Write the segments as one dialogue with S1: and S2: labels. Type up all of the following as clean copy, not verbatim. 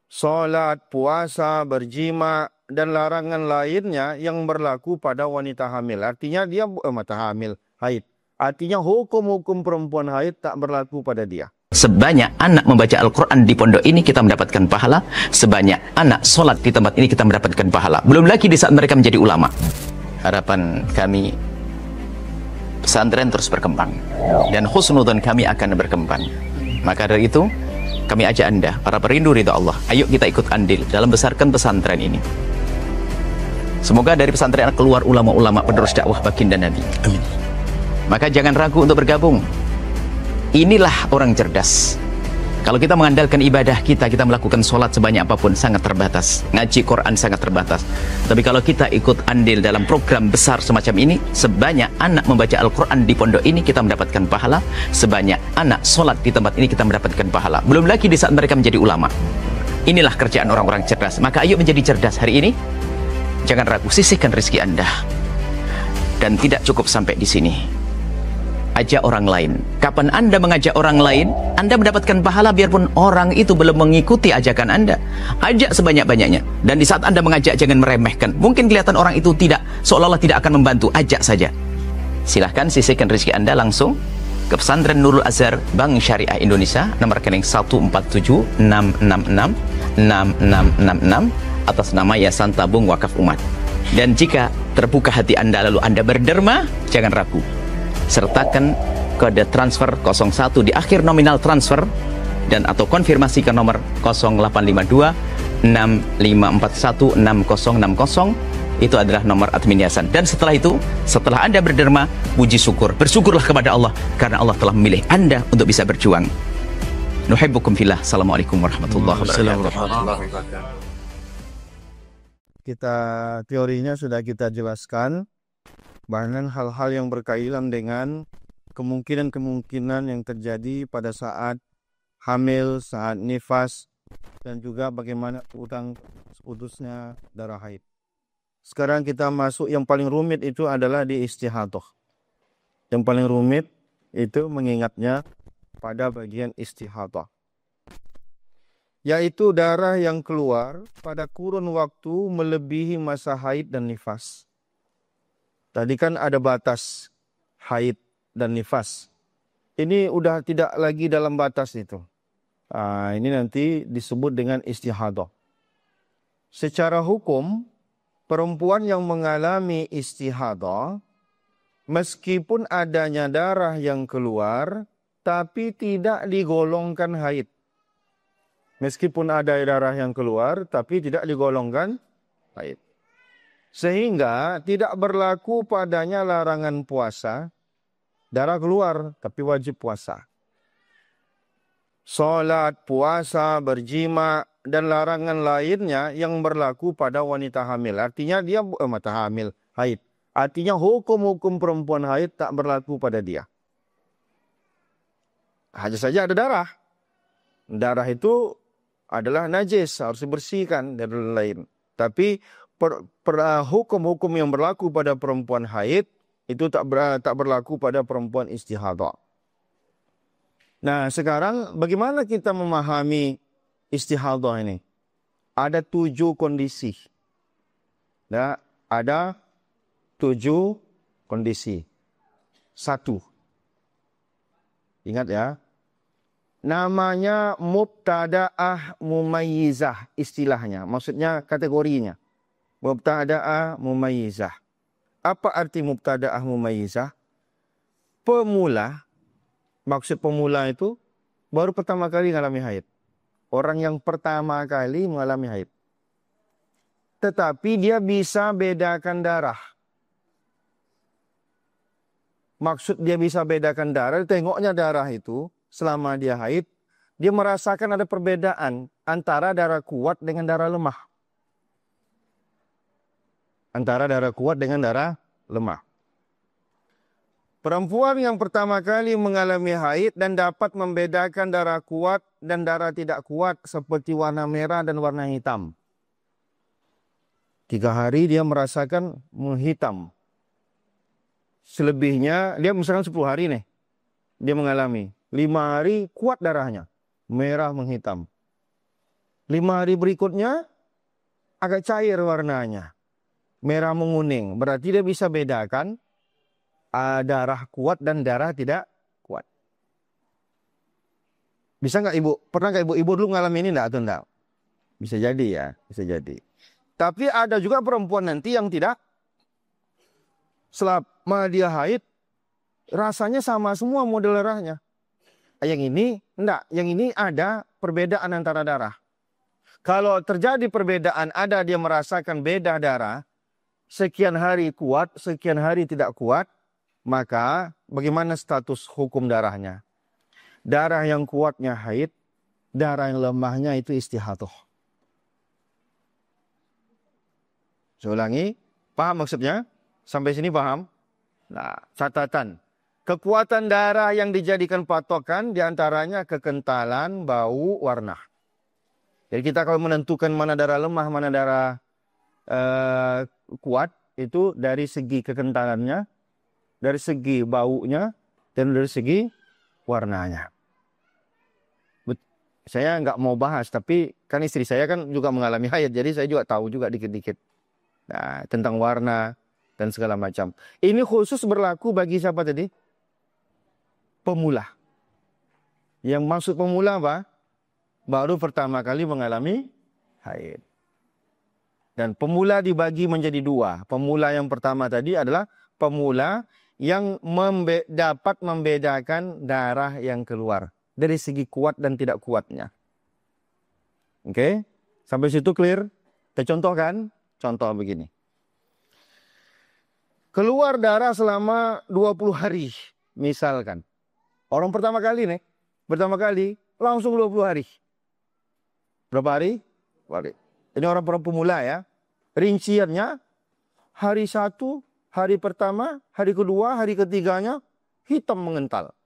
S1: Salat, puasa, berjima, dan larangan lainnya yang berlaku pada wanita hamil. Artinya dia mata hamil, haid. Artinya hukum-hukum perempuan haid tak berlaku pada dia.
S2: Sebanyak anak membaca Al-Quran di pondok ini kita mendapatkan pahala. Sebanyak anak sholat di tempat ini kita mendapatkan pahala. Belum lagi di saat mereka menjadi ulama. Harapan kami pesantren terus berkembang. Dan husnudzon kami akan berkembang. Maka dari itu kami ajak Anda, para perindu ridha Allah, ayo kita ikut andil dalam besarkan pesantren ini. Semoga dari pesantren keluar ulama-ulama penerus dakwah baginda Nabi. Amin. Maka jangan ragu untuk bergabung. Inilah orang cerdas. Kalau kita mengandalkan ibadah kita melakukan sholat sebanyak apapun sangat terbatas. Ngaji Quran sangat terbatas. Tapi kalau kita ikut andil dalam program besar semacam ini, sebanyak anak membaca Al-Quran di pondok ini kita mendapatkan pahala. Sebanyak anak sholat di tempat ini kita mendapatkan pahala. Belum lagi di saat mereka menjadi ulama. Inilah kerjaan orang-orang cerdas. Maka ayo menjadi cerdas hari ini. Jangan ragu, sisihkan rezeki Anda. Dan tidak cukup sampai di sini. Ajak orang lain. Kapan Anda mengajak orang lain, Anda mendapatkan pahala biarpun orang itu belum mengikuti ajakan Anda. Ajak sebanyak-banyaknya. Dan di saat Anda mengajak, jangan meremehkan. Mungkin kelihatan orang itu tidak, seolah-olah tidak akan membantu. Ajak saja. Silahkan sisihkan rezeki Anda langsung ke Pesantren Nurul Azhar Bank Syariah Indonesia, nomor rekening 147-666-6666 atas nama Yayasan Tabung Wakaf Umat. Dan jika terbuka hati Anda lalu Anda berderma, jangan ragu. Sertakan kode transfer 01 di akhir nominal transfer dan atau konfirmasi ke nomor 0852 6541 6060. Itu adalah nomor admin yayasan. Dan setelah itu, setelah Anda berderma, puji syukur, bersyukurlah kepada Allah karena Allah telah memilih Anda untuk bisa berjuang. Nuhibbukum fillah. Assalamualaikum warahmatullahi wabarakatuh.
S1: Kita teorinya sudah kita jelaskan. Bahkan hal-hal yang berkaitan dengan kemungkinan-kemungkinan yang terjadi pada saat hamil, saat nifas, dan juga bagaimana putusnya darah haid. Sekarang kita masuk yang paling rumit itu adalah di istihadah. Yang paling rumit itu mengingatnya pada bagian istihadah. Yaitu darah yang keluar pada kurun waktu melebihi masa haid dan nifas. Tadi kan ada batas haid dan nifas. Ini udah tidak lagi dalam batas itu. Ini nanti disebut dengan istihadah. Secara hukum, perempuan yang mengalami istihadah, meskipun adanya darah yang keluar, tapi tidak digolongkan haid. Meskipun ada darah yang keluar, tapi tidak digolongkan haid. Sehingga tidak berlaku padanya larangan puasa, darah keluar tapi wajib puasa. Salat, puasa, berjima, dan larangan lainnya yang berlaku pada wanita hamil. Artinya dia mata hamil, haid. Artinya hukum-hukum perempuan haid tak berlaku pada dia. Hanya saja ada darah. Darah itu adalah najis, harus dibersihkan dan lain. Tapi hukum-hukum yang berlaku pada perempuan haid itu tak berlaku pada perempuan istihadah. Nah, sekarang bagaimana kita memahami istihadah ini? Ada 7 kondisi. Nah, ada 7 kondisi. 1. Ingat ya. Namanya mubtada'ah mumayyizah istilahnya. Maksudnya kategorinya. Mubtada'ah mumayyizah. Apa arti mubtada'ah mumayyizah? Pemula. Maksud pemula itu baru pertama kali mengalami haid. Orang yang pertama kali mengalami haid. Tetapi dia bisa bedakan darah. Maksud dia bisa bedakan darah, tengoknya darah itu selama dia haid, dia merasakan ada perbedaan antara darah kuat dengan darah lemah. Antara darah kuat dengan darah lemah. Perempuan yang pertama kali mengalami haid dan dapat membedakan darah kuat dan darah tidak kuat seperti warna merah dan warna hitam. 3 hari dia merasakan menghitam. Selebihnya, dia misalkan 10 hari nih, dia mengalami. 5 hari kuat darahnya, merah menghitam. 5 hari berikutnya agak cair warnanya. Merah menguning. Berarti dia bisa bedakan darah kuat dan darah tidak kuat. Bisa nggak ibu? Pernah nggak ibu dulu ngalamin ini enggak atau enggak? Bisa jadi ya, bisa jadi. Tapi ada juga perempuan nanti yang tidak, selama dia haid rasanya sama semua model darahnya. Yang ini enggak, yang ini ada perbedaan antara darah. Kalau terjadi perbedaan, ada dia merasakan beda darah, sekian hari kuat, sekian hari tidak kuat, maka bagaimana status hukum darahnya? Darah yang kuatnya haid, darah yang lemahnya itu istihadah. Saya ulangi, paham maksudnya? Sampai sini paham? Nah, catatan. Kekuatan darah yang dijadikan patokan diantaranya kekentalan, bau, warna. Jadi kita kalau menentukan mana darah lemah, mana darah kuat, itu dari segi kekentalannya, dari segi baunya, dan dari segi warnanya. Saya nggak mau bahas, tapi kan istri saya kan juga mengalami haid, jadi saya juga tahu juga dikit-dikit. Nah, tentang warna dan segala macam. Ini khusus berlaku bagi siapa tadi? Pemula. Yang maksud pemula apa? Baru pertama kali mengalami haid. Dan pemula dibagi menjadi 2. Pemula yang pertama tadi adalah pemula yang dapat membedakan darah yang keluar dari segi kuat dan tidak kuatnya. Oke? Sampai situ clear? Kita contohkan. Contoh begini. Keluar darah selama 20 hari. Misalkan. Orang pertama kali nih. Pertama kali langsung 20 hari. Berapa hari? Ini orang pemula ya. Rinciannya hari 1, hari pertama, hari kedua, hari ketiganya hitam mengental.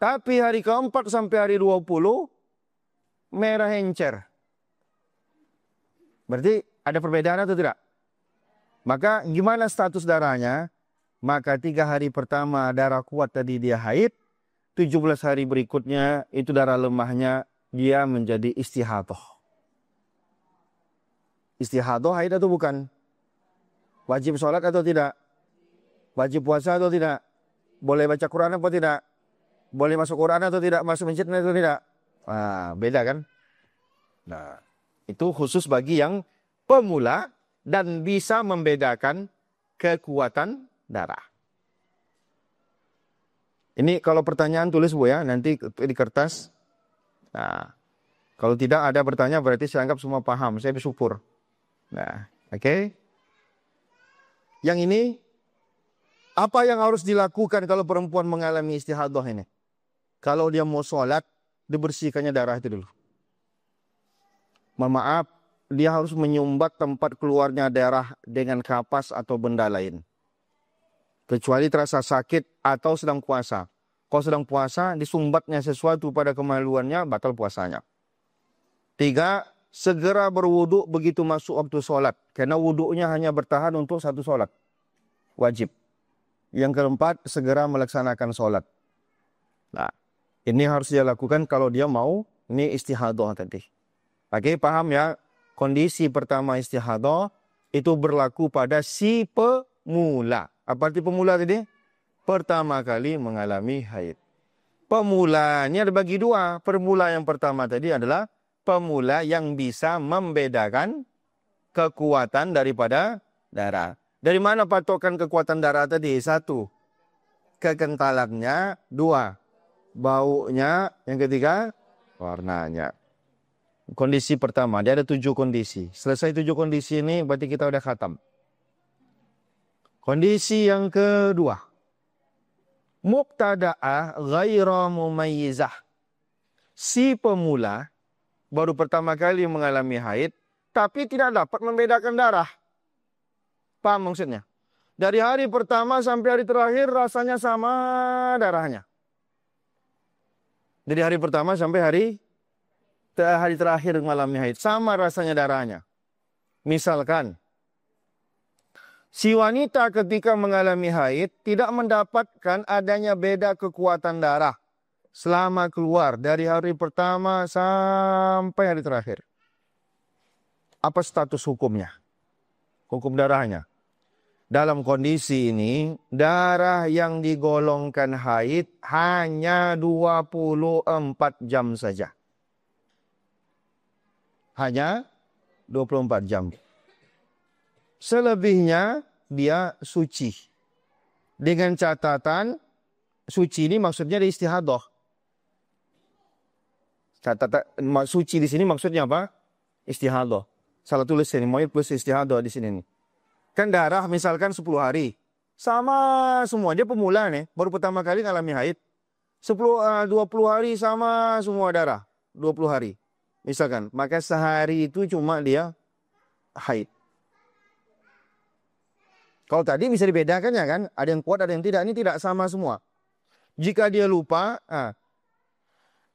S1: Tapi hari keempat sampai hari 20 merah encer. Berarti ada perbedaan atau tidak? Maka gimana status darahnya? Maka 3 hari pertama darah kuat tadi dia haid. 17 hari berikutnya itu darah lemahnya dia menjadi istihadah. Istihadah haid atau bukan? Wajib sholat atau tidak? Wajib puasa atau tidak? Boleh baca Quran atau tidak? Boleh masuk Quran atau tidak? Masuk masjid atau tidak? Nah, beda kan? Nah, itu khusus bagi yang pemula dan bisa membedakan kekuatan darah. Ini kalau pertanyaan tulis Bu ya, nanti di kertas. Nah, kalau tidak ada bertanya berarti saya anggap semua paham, saya bersyukur. Nah, oke. Yang ini, apa yang harus dilakukan kalau perempuan mengalami istihadah ini? Kalau dia mau sholat, dibersihkannya darah itu dulu. Mohon maaf, dia harus menyumbat tempat keluarnya darah dengan kapas atau benda lain. Kecuali terasa sakit atau sedang puasa. Kalau sedang puasa, disumbatnya sesuatu pada kemaluannya, batal puasanya. 3, segera berwudu begitu masuk waktu sholat. Karena wudunya hanya bertahan untuk 1 sholat. Wajib. Yang keempat, segera melaksanakan sholat. Nah, ini harus dia lakukan kalau dia mau, ini istihadah tadi. Oke, paham ya? Kondisi pertama istihadah itu berlaku pada si pemula. Apa arti pemula tadi? Pertama kali mengalami haid. Pemula ini ada bagi 2. Pemula yang pertama tadi adalah pemula yang bisa membedakan kekuatan daripada darah. Dari mana patokan kekuatan darah tadi? 1, kekentalannya. 2, baunya. Yang ketiga, warnanya. Kondisi pertama, dia ada 7 kondisi. Selesai 7 kondisi ini, berarti kita udah khatam. Kondisi yang kedua, mubtada'ah ghaira mumayyizah. Si pemula baru pertama kali mengalami haid, tapi tidak dapat membedakan darah. Paham maksudnya? Dari hari pertama sampai hari terakhir rasanya sama darahnya. Dari hari pertama sampai hari terakhir mengalami haid, sama rasanya darahnya. Misalkan, si wanita ketika mengalami haid tidak mendapatkan adanya beda kekuatan darah. selama keluar dari hari pertama sampai hari terakhir. Apa status hukumnya? Hukum darahnya. Dalam kondisi ini, darah yang digolongkan haid hanya 24 jam saja. Hanya 24 jam. Selebihnya dia suci. Dengan catatan, suci ini maksudnya di istihadah. Catatan suci di sini maksudnya apa? Istihadah. Salah tulis ini, moid plus istihadah di sini nih. Kan darah misalkan 10 hari. Sama semua, dia pemula nih, baru pertama kali ngalami haid. 20 hari sama semua darah. 20 hari. Misalkan, maka sehari itu cuma dia haid. Kalau tadi bisa dibedakan ya kan, ada yang kuat, ada yang tidak. Ini tidak sama semua. Jika dia lupa,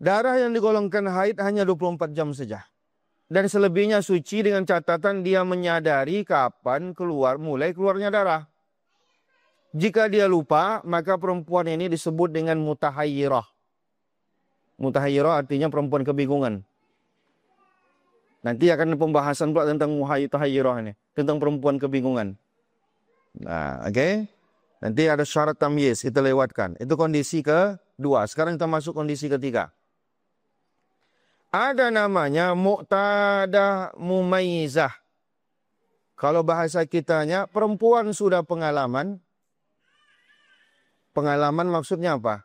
S1: darah yang digolongkan haid hanya 24 jam saja. Dan selebihnya suci dengan catatan dia menyadari kapan mulai keluarnya darah. Jika dia lupa, maka perempuan ini disebut dengan mutahayyirah. Mutahayyirah artinya perempuan kebingungan. Nanti akan pembahasan pula tentang mutahayyirah ini. Tentang perempuan kebingungan. Nah, oke. Nanti ada syarat tamyiz, kita lewatkan. Itu kondisi kedua. Sekarang kita masuk kondisi ketiga. Ada namanya muqtadah mumayyizah. Kalau bahasa kitanya, perempuan sudah pengalaman. Pengalaman maksudnya apa?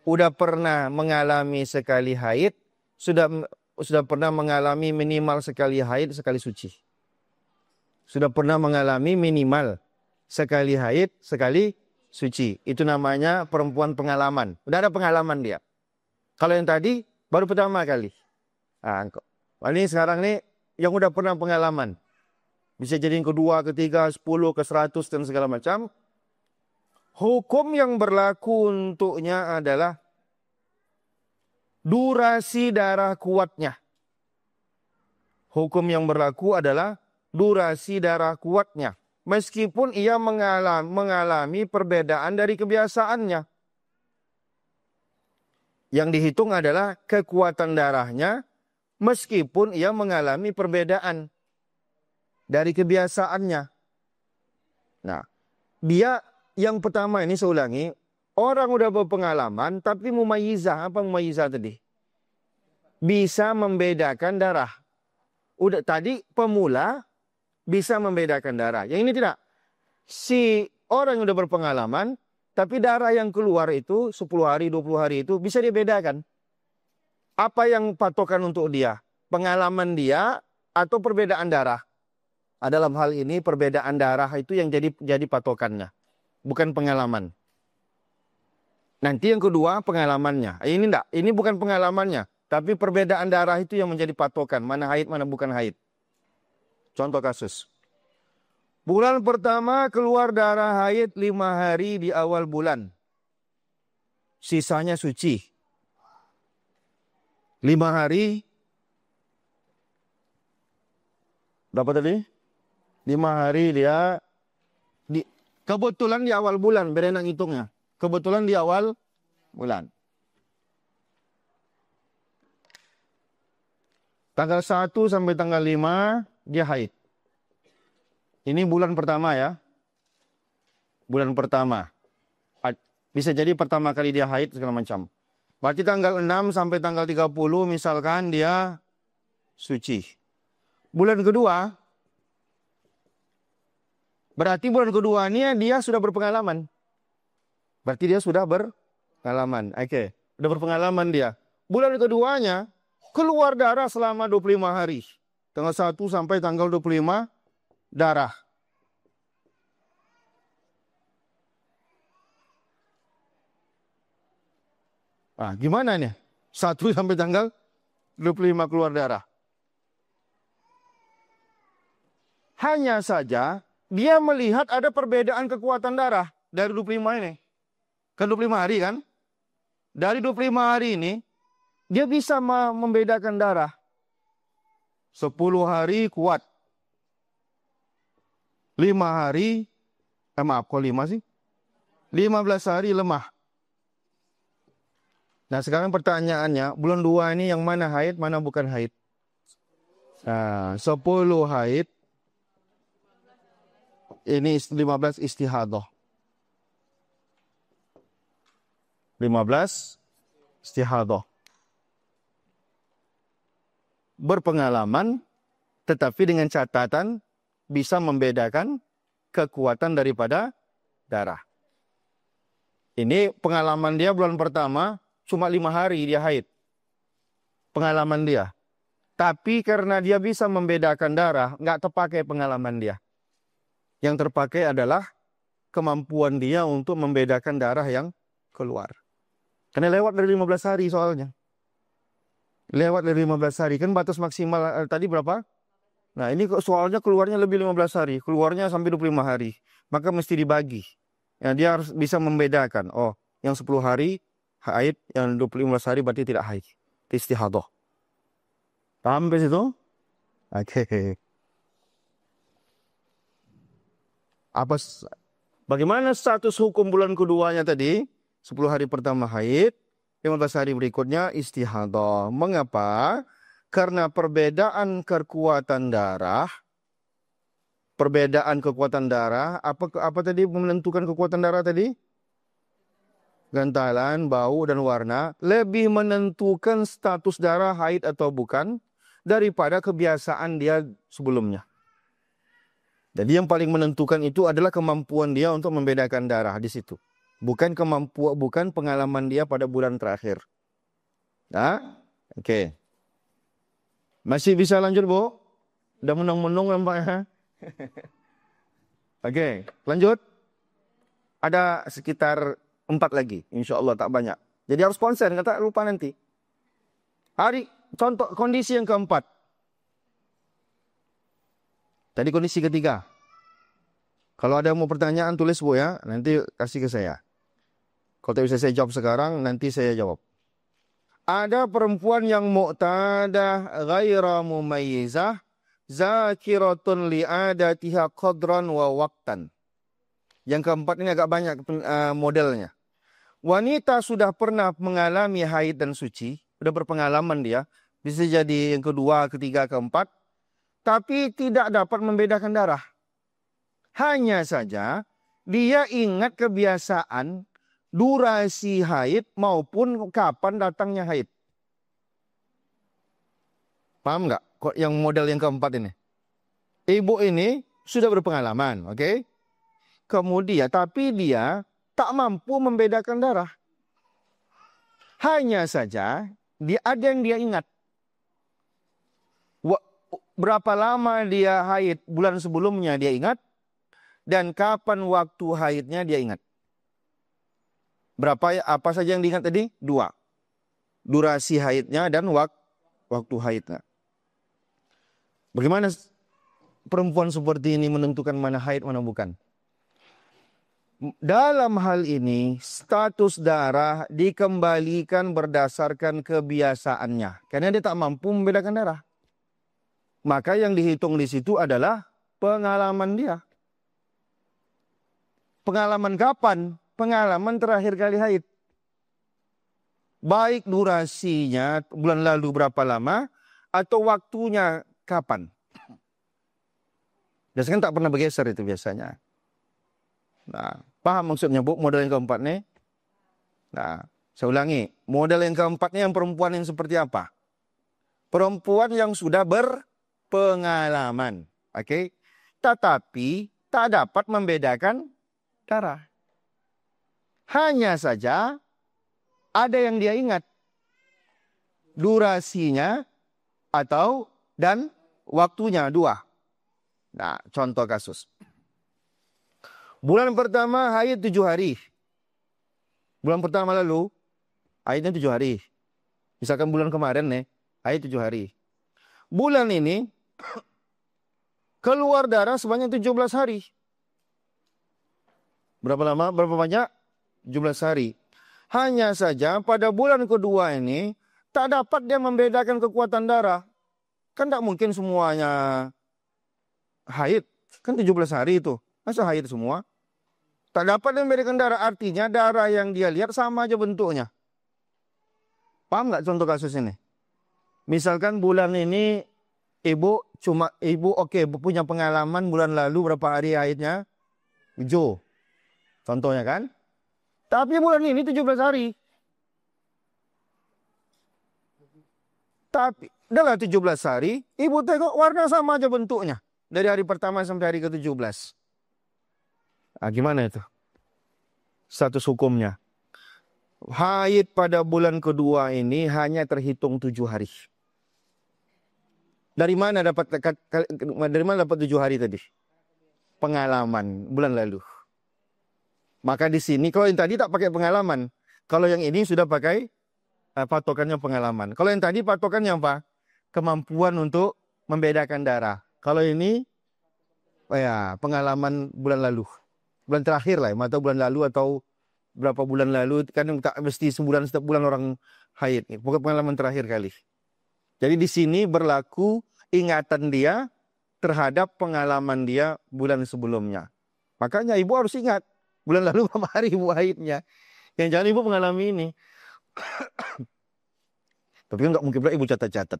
S1: Sudah pernah mengalami sekali haid, sudah pernah mengalami minimal sekali haid, sekali suci. Sudah pernah mengalami minimal sekali haid, sekali suci. Itu namanya perempuan pengalaman. Udah ada pengalaman dia. Kalau yang tadi baru pertama kali. Nah, ini sekarang nih yang udah pernah pengalaman. Bisa jadi yang kedua, ketiga, 10, ke 100 dan segala macam. Hukum yang berlaku untuknya adalah durasi darah kuatnya. Hukum yang berlaku adalah durasi darah kuatnya. Meskipun ia mengalami perbedaan dari kebiasaannya. Yang dihitung adalah kekuatan darahnya meskipun ia mengalami perbedaan dari kebiasaannya. Nah, dia yang pertama ini saya ulangi, orang udah berpengalaman tapi mumayyizah. Apa mumayyizah tadi? Bisa membedakan darah. Udah tadi pemula bisa membedakan darah. Yang ini tidak. Si orang yang udah berpengalaman, tapi darah yang keluar itu 10 hari, 20 hari itu bisa dibedakan. Apa yang patokan untuk dia? Pengalaman dia atau perbedaan darah? Dalam hal ini perbedaan darah itu yang jadi patokannya. Bukan pengalaman. Nanti yang kedua pengalamannya. Ini enggak, ini bukan pengalamannya. Tapi perbedaan darah itu yang menjadi patokan. Mana haid, mana bukan haid. Contoh kasus. Bulan pertama keluar darah haid 5 hari di awal bulan. Sisanya suci. 5 hari. Berapa tadi? 5 hari dia. Kebetulan di awal bulan. Berenang hitungnya. Kebetulan di awal bulan. Tanggal 1 sampai tanggal 5 dia haid. Ini bulan pertama ya. Bulan pertama. Bisa jadi pertama kali dia haid segala macam. Berarti tanggal 6 sampai tanggal 30 misalkan dia suci. Bulan kedua. Berarti bulan kedua ini dia sudah berpengalaman. Berarti dia sudah berpengalaman. Oke. Sudah berpengalaman dia. Bulan keduanya keluar darah selama 25 hari. Tanggal 1 sampai tanggal 25 darah. Nah, gimana nih? 1 sampai tanggal 25 keluar darah. Hanya saja dia melihat ada perbedaan kekuatan darah dari 25 ini. Kan 25 hari kan? Dari 25 hari ini dia bisa membedakan darah. 10 hari kuat. 5 hari, maaf kok 5 sih? 15 hari lemah. Nah, sekarang pertanyaannya, bulan 2 ini yang mana haid, mana bukan haid? Nah, 10 haid, ini 15 istihadah. 15 istihadah. Berpengalaman, tetapi dengan catatan bisa membedakan kekuatan daripada darah. Ini pengalaman dia bulan pertama, cuma 5 hari dia haid. Pengalaman dia. Tapi karena dia bisa membedakan darah, nggak terpakai pengalaman dia. Yang terpakai adalah kemampuan dia untuk membedakan darah yang keluar. Karena lewat dari 15 hari soalnya. Lewat dari 15 hari. Kan batas maksimal tadi berapa? Nah, ini soalnya keluarnya lebih 15 hari. Keluarnya sampai 25 hari. Maka mesti dibagi. Ya, dia harus bisa membedakan. Oh, yang 10 hari haid, yang 25 hari berarti tidak haid. Istihadah. Paham sampai situ? Oke. Bagaimana status hukum bulan keduanya tadi? 10 hari pertama haid, 15 hari berikutnya istihadah. Mengapa? Karena perbedaan kekuatan darah, apa tadi menentukan kekuatan darah tadi? Gantalan, bau, dan warna lebih menentukan status darah haid atau bukan daripada kebiasaan dia sebelumnya. Jadi yang paling menentukan itu adalah kemampuan dia untuk membedakan darah di situ. Bukan pengalaman dia pada bulan terakhir. Nah, oke. Masih bisa lanjut, Bu? Udah menung-menung nampaknya. Oke, lanjut. Ada sekitar 4 lagi. Insya Allah tak banyak. Jadi harus konsen, kata lupa nanti. Contoh kondisi yang keempat. Tadi kondisi ketiga. Kalau ada mau pertanyaan tulis, Bu, ya. Nanti kasih ke saya. Kalau tak bisa saya jawab sekarang, nanti saya jawab. Ada perempuan yang mu'tadah ghaira mumayyizah zakiratun li'adatiha qadran wa waqtan. Yang keempat ini agak banyak modelnya. Wanita sudah pernah mengalami haid dan suci, sudah berpengalaman dia, bisa jadi yang kedua, ketiga, keempat, tapi tidak dapat membedakan darah. Hanya saja dia ingat kebiasaan durasi haid maupun kapan datangnya haid. Paham nggak? Kok yang model yang keempat ini? Ibu ini sudah berpengalaman, oke? Kemudian, tapi dia tak mampu membedakan darah. Hanya saja ada yang dia ingat. Berapa lama dia haid bulan sebelumnya dia ingat, dan kapan waktu haidnya dia ingat. Apa saja yang diingat tadi? 2. Durasi haidnya dan waktu haidnya. Bagaimana perempuan seperti ini menentukan mana haid, mana bukan? Dalam hal ini, status darah dikembalikan berdasarkan kebiasaannya. Karena dia tak mampu membedakan darah. Maka yang dihitung di situ adalah pengalaman dia. Pengalaman kapan? Pengalaman terakhir kali haid. Baik durasinya bulan lalu berapa lama atau waktunya kapan. Biasanya tak pernah bergeser itu biasanya. Nah, paham maksudnya, Bu, model yang keempat nih? Nah, saya ulangi. Model yang keempatnya yang perempuan yang seperti apa? Perempuan yang sudah berpengalaman. Oke? Tetapi tak dapat membedakan darah. Hanya saja ada yang dia ingat. Durasinya dan waktunya 2. Nah, contoh kasus. Bulan pertama haid 7 hari. Bulan pertama lalu haidnya 7 hari. Misalkan bulan kemarin nih, haid 7 hari. Bulan ini keluar darah sebanyak 17 hari. Berapa lama? Berapa banyak? 17 hari. Hanya saja pada bulan kedua ini tak dapat dia membedakan kekuatan darah. Kan tak mungkin semuanya haid. Kan 17 hari itu. Masa haid semua? Tak dapat dia membedakan darah. Artinya darah yang dia lihat sama aja bentuknya. Paham nggak contoh kasus ini? Misalkan bulan ini ibu punya pengalaman bulan lalu berapa hari haidnya? 7. Contohnya kan? Tapi bulan ini 17 hari. Tapi dalam 17 hari, ibu tengok warna sama aja bentuknya. Dari hari pertama sampai hari ke-17. Nah, gimana itu? Status hukumnya. Haid pada bulan kedua ini hanya terhitung 7 hari. Dari mana dapat 7 hari tadi? Pengalaman bulan lalu. Maka di sini kalau yang tadi tak pakai pengalaman, kalau yang ini sudah pakai patokannya pengalaman. Kalau yang tadi patokannya apa? Kemampuan untuk membedakan darah. Kalau ini pengalaman bulan lalu. Bulan terakhir lah, atau bulan lalu atau berapa bulan lalu, kan tak mesti sebulan setiap bulan orang haid. Pokoknya pengalaman terakhir kali. Jadi di sini berlaku ingatan dia terhadap pengalaman dia bulan sebelumnya. Makanya ibu harus ingat bulan lalu berapa hari ibu haidnya. Yang jangan ibu mengalami ini. Tapi kan nggak mungkin pula ibu catat-catat.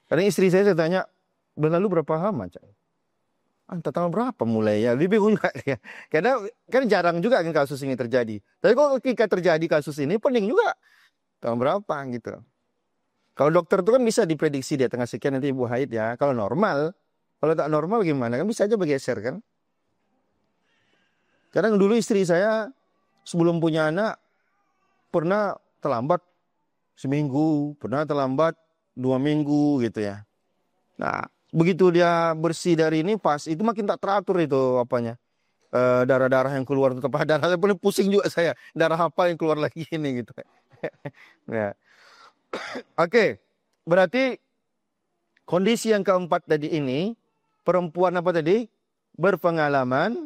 S1: Kadang istri saya tanya, bulan lalu berapa hama? Entah tahun berapa mulai ya. Lebih bingung juga ya. Karena kan jarang juga kan kasus ini terjadi. Tapi kalau ketika terjadi kasus ini, pening juga. Tahun berapa gitu. Kalau dokter itu kan bisa diprediksi dia tengah sekian nanti ibu haid ya. Kalau normal. Kalau tak normal gimana? Kan bisa aja bergeser kan. Kadang dulu istri saya sebelum punya anak pernah terlambat seminggu, pernah terlambat 2 minggu gitu ya. Nah, begitu dia bersih dari ini pas itu makin tak teratur itu apanya. Darah-darah yang keluar tetap darah paling pusing juga saya. Darah apa yang keluar lagi ini gitu. Ya. Oke. Berarti kondisi yang keempat tadi ini perempuan apa tadi? Berpengalaman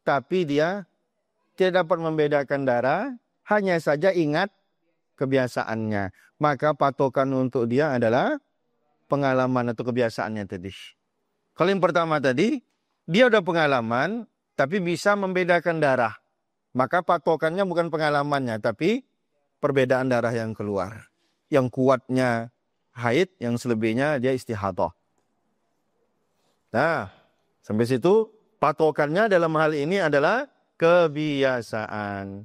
S1: tapi dia tidak dapat membedakan darah, hanya saja ingat kebiasaannya. Maka patokan untuk dia adalah pengalaman atau kebiasaannya tadi. Kalau yang pertama tadi, dia udah pengalaman, tapi bisa membedakan darah. Maka patokannya bukan pengalamannya, tapi perbedaan darah yang keluar. Yang kuatnya haid, yang selebihnya dia istihadah. Nah, sampai situ patokannya dalam hal ini adalah kebiasaan.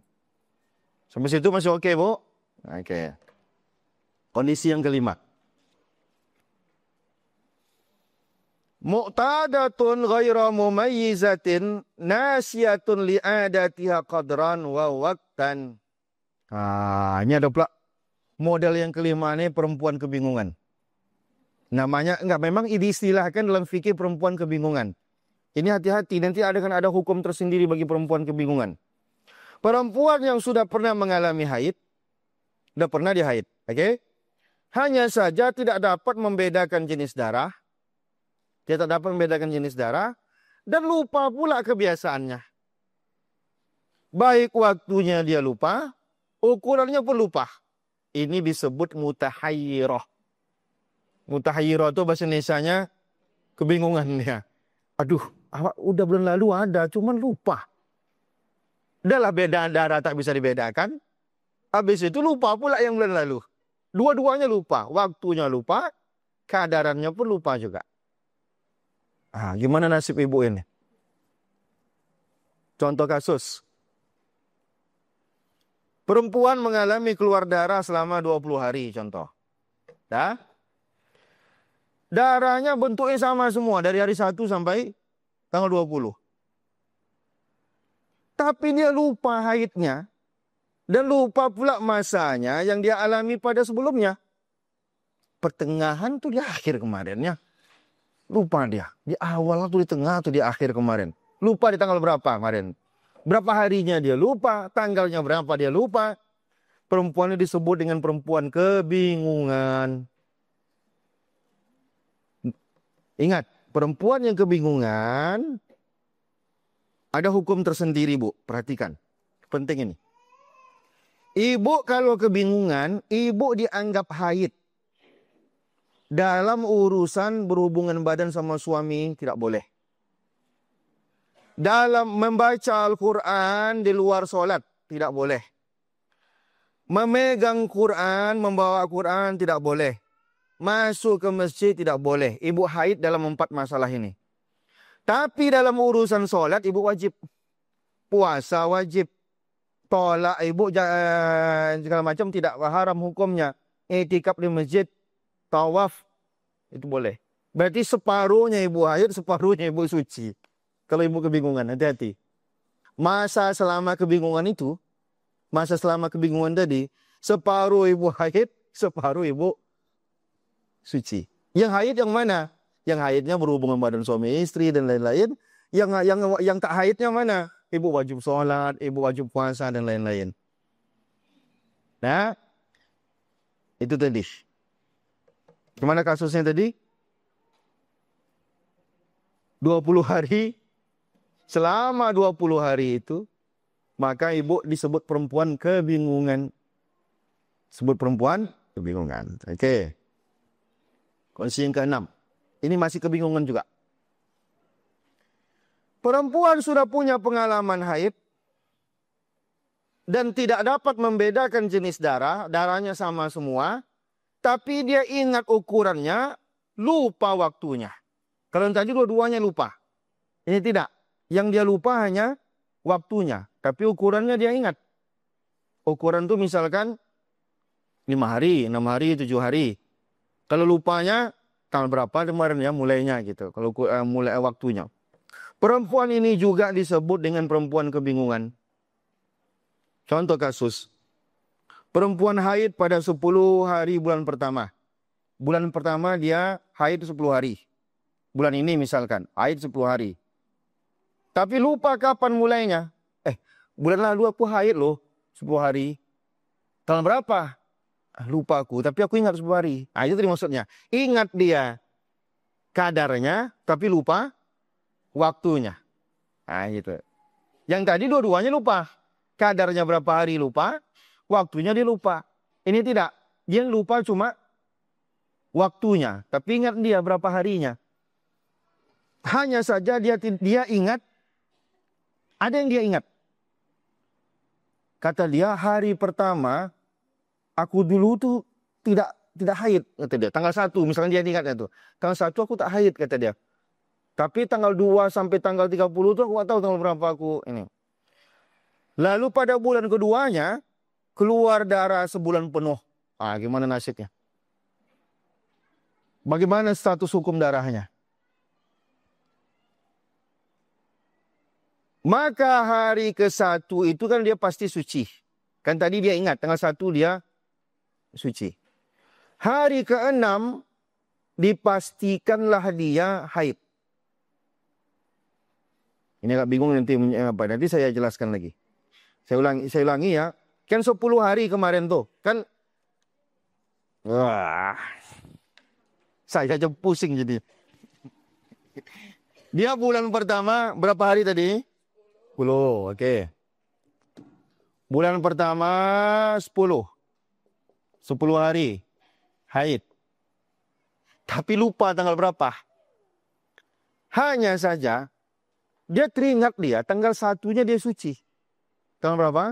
S1: Sampai situ masih oke, Bu? Oke. Kondisi yang kelima. Mu'tadatun ghaira mumayyizatin nasiyatun li'adatiha qadran wa waqtan. Ini ada pula model yang kelima ini perempuan kebingungan. Namanya memang diistilahkan dalam fikih perempuan kebingungan. Ini hati-hati, nanti ada hukum tersendiri bagi perempuan kebingungan. Perempuan yang sudah pernah mengalami haid, sudah pernah dihaid, oke? Hanya saja tidak dapat membedakan jenis darah, dia tak dapat membedakan jenis darah, dan lupa pula kebiasaannya. Baik waktunya dia lupa, ukurannya pun lupa. Ini disebut mutahayyirah. Mutahayyirah itu bahasa Indonesianya kebingungan dia. Aduh, udah bulan lalu ada, cuman lupa. Udahlah beda darah tak bisa dibedakan. Habis itu lupa pula yang bulan lalu. Dua-duanya lupa. Waktunya lupa. Keadarannya pun lupa juga. Gimana nasib ibu ini? Contoh kasus. Perempuan mengalami keluar darah selama 20 hari. Contoh. Darahnya bentuknya sama semua. Dari hari 1 sampai tanggal 20. Tapi dia lupa haidnya. Dan lupa pula masanya yang dia alami pada sebelumnya. Pertengahan tuh di akhir kemarinnya. Lupa dia. Di awal tuh di tengah tuh di akhir kemarin. Lupa di tanggal berapa kemarin. Berapa harinya dia lupa. Tanggalnya berapa dia lupa. Perempuan ini disebut dengan perempuan kebingungan. Ingat, perempuan yang kebingungan ada hukum tersendiri, Bu. Perhatikan. Penting ini. Ibu kalau kebingungan, ibu dianggap haid. Dalam urusan berhubungan badan sama suami, tidak boleh. Dalam membaca Al-Quran di luar solat, tidak boleh. Memegang Quran, membawa Quran tidak boleh. Masuk ke masjid tidak boleh. Ibu haid dalam 4 masalah ini. Tapi dalam urusan sholat, ibu wajib. Puasa wajib. Tolak ibu segala macam tidak haram hukumnya. I'tikaf di masjid, tawaf, itu boleh. Berarti separuhnya ibu haid, separuhnya ibu suci. Kalau ibu kebingungan, hati-hati. Masa selama kebingungan itu, masa selama kebingungan tadi, separuh ibu haid, separuh ibu suci. Yang haid yang mana? Yang haidnya berhubungan badan suami istri dan lain-lain. Yang tak haidnya mana? Ibu wajib sholat, ibu wajib puasa dan lain-lain. Nah, itu tadi. Gimana kasusnya tadi? 20 hari. Selama 20 hari itu, maka ibu disebut perempuan kebingungan. Sebut perempuan kebingungan. Oke. Kondisi yang ke-6. Ini masih kebingungan juga. Perempuan sudah punya pengalaman haid dan tidak dapat membedakan jenis darah, darahnya sama semua, tapi dia ingat ukurannya, lupa waktunya. Kalau tadi dua-duanya lupa. Ini tidak. Yang dia lupa hanya waktunya, tapi ukurannya dia ingat. Ukuran itu misalkan 5 hari, 6 hari, 7 hari. Kalau lupanya tanggal berapa kemarin ya mulainya gitu. Kalau mulai waktunya. Perempuan ini juga disebut dengan perempuan kebingungan. Contoh kasus. Perempuan haid pada 10 hari bulan pertama. Bulan pertama dia haid 10 hari. Bulan ini misalkan, haid 10 hari. Tapi lupa kapan mulainya. Bulan lalu aku haid loh, 10 hari. Tanggal berapa? Lupa aku, tapi aku ingat 10 hari. Nah, itu tadi maksudnya. Ingat dia kadarnya, tapi lupa waktunya. Nah, gitu. Yang tadi dua-duanya lupa. Kadarnya berapa hari lupa, waktunya dia lupa. Ini tidak. Dia lupa cuma waktunya, tapi ingat dia berapa harinya. Hanya saja dia ingat, ada yang dia ingat. Kata dia, hari pertama aku dulu tuh tidak haid, kata dia. Tanggal 1, misalnya dia ingatnya tuh. Tanggal 1 aku tak haid, kata dia. Tapi tanggal 2 sampai tanggal 30 itu aku tak tahu tanggal berapa aku ini. Lalu pada bulan keduanya, keluar darah sebulan penuh. Gimana nasibnya? Bagaimana status hukum darahnya? Maka hari ke-1 itu kan dia pasti suci. Kan tadi dia ingat, tanggal 1 dia suci. Hari ke-6, dipastikanlah dia haid. Ini agak bingung nanti apa. Nanti saya jelaskan lagi. Saya ulangi ya. Kan 10 hari kemarin tuh. Kan saya aja pusing jadi. Dia bulan pertama berapa hari tadi? 10. Oke. Bulan pertama 10. 10 hari haid. Tapi lupa tanggal berapa. Hanya saja dia teringat dia tanggal 1-nya dia suci. Tanggal berapa?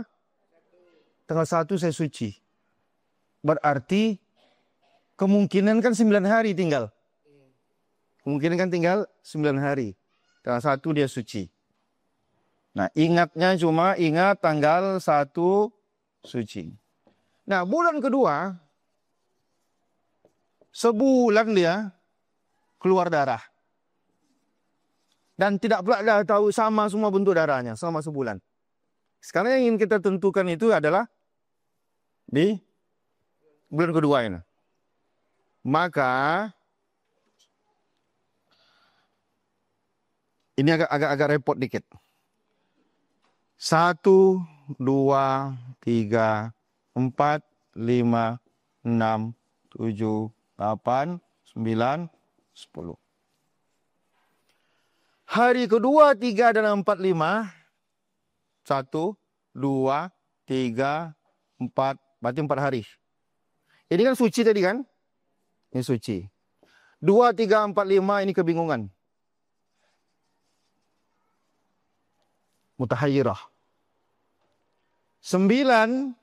S1: Tanggal 1 saya suci. Berarti kemungkinan kan 9 hari tinggal. Kemungkinan kan tinggal 9 hari. Tanggal 1 dia suci. Nah, ingatnya cuma ingat tanggal 1 suci. Nah, bulan kedua, sebulan dia keluar darah. Dan tidak pula dah tahu sama semua bentuk darahnya, selama sebulan. Sekarang yang ingin kita tentukan itu adalah di bulan kedua ini. Maka ini agak repot dikit. 1, 2, 3, 4, 5, 6, 7, 8, 9, 10. Hari kedua, 3 dan 4, 5. 1, 2, 3, 4. Berarti 4 hari. Ini kan suci tadi kan? Ini suci. 2, 3, 4, 5 ini kebingungan. Mutahayyirah. 9,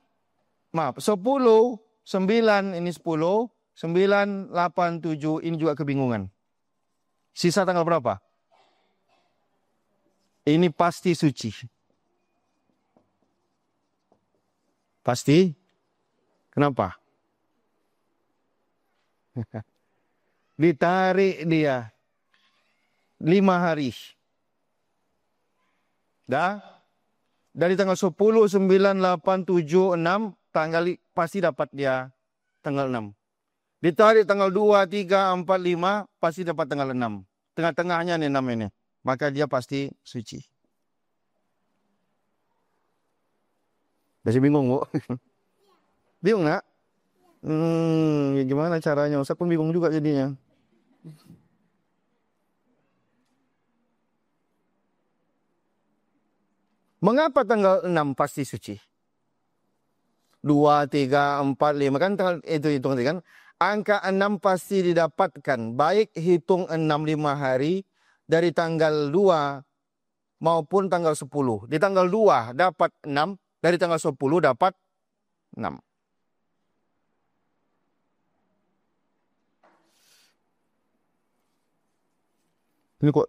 S1: Maaf, 10, 9 ini 10, 9, 8, 7 ini juga kebingungan. Sisa tanggal berapa? Ini pasti suci. Pasti? Kenapa? Ditarik dia 5 hari. Dah? Dari tanggal 10, 9, 8, 7, 6, pasti dapat dia tanggal 6. Ditarik tanggal 2, 3, 4, 5, pasti dapat tanggal 6. Tengah-tengahnya nih 6 ini. Maka dia pasti suci. Masih bingung, Bu? Bingung nggak? Ya gimana caranya? Ustaz pun bingung juga jadinya. Mengapa tanggal 6 pasti suci? 2, 3, 4, 5 kan itu hitung tadi kan. Angka 6 pasti didapatkan baik hitung 6 5 hari dari tanggal 2 maupun tanggal 10. Di tanggal 2 dapat 6, dari tanggal 10 dapat 6. Ini kok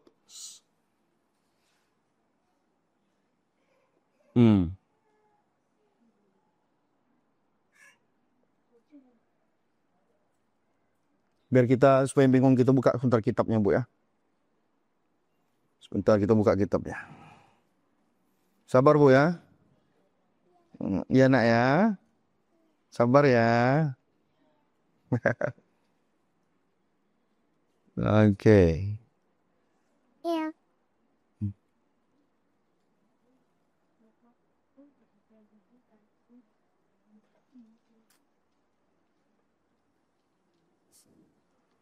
S1: biar kita supaya bingung kita buka sebentar kitabnya, Bu ya. Sebentar kita buka kitabnya. Sabar, Bu ya. Iya, Nak ya. Sabar ya. Oke.
S3: Iya.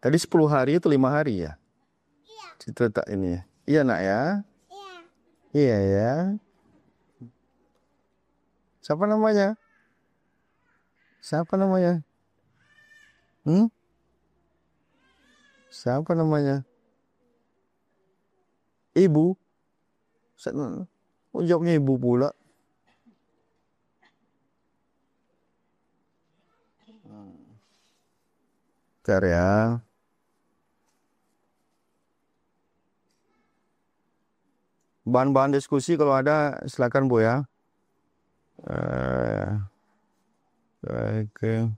S1: Tadi 10 hari itu 5 hari ya?
S3: Iya.
S1: Diletak ini ya. Iya, Nak ya.
S3: Iya.
S1: Iya ya. Siapa namanya? Siapa namanya? Siapa namanya? Ibu. Oh, jawabnya ibu pula. Bentar ya. Bahan-bahan diskusi kalau ada silakan, Bu ya. Oke.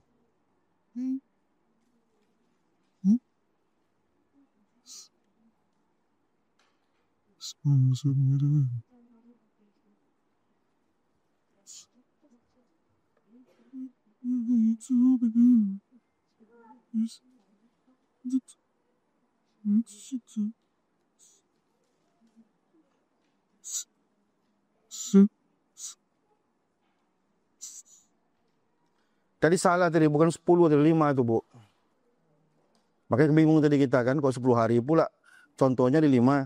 S1: Tadi salah tadi, bukan 10 atau 5 itu, Bu. Makanya bingung tadi kita kan, kok 10 hari pula. Contohnya di 5.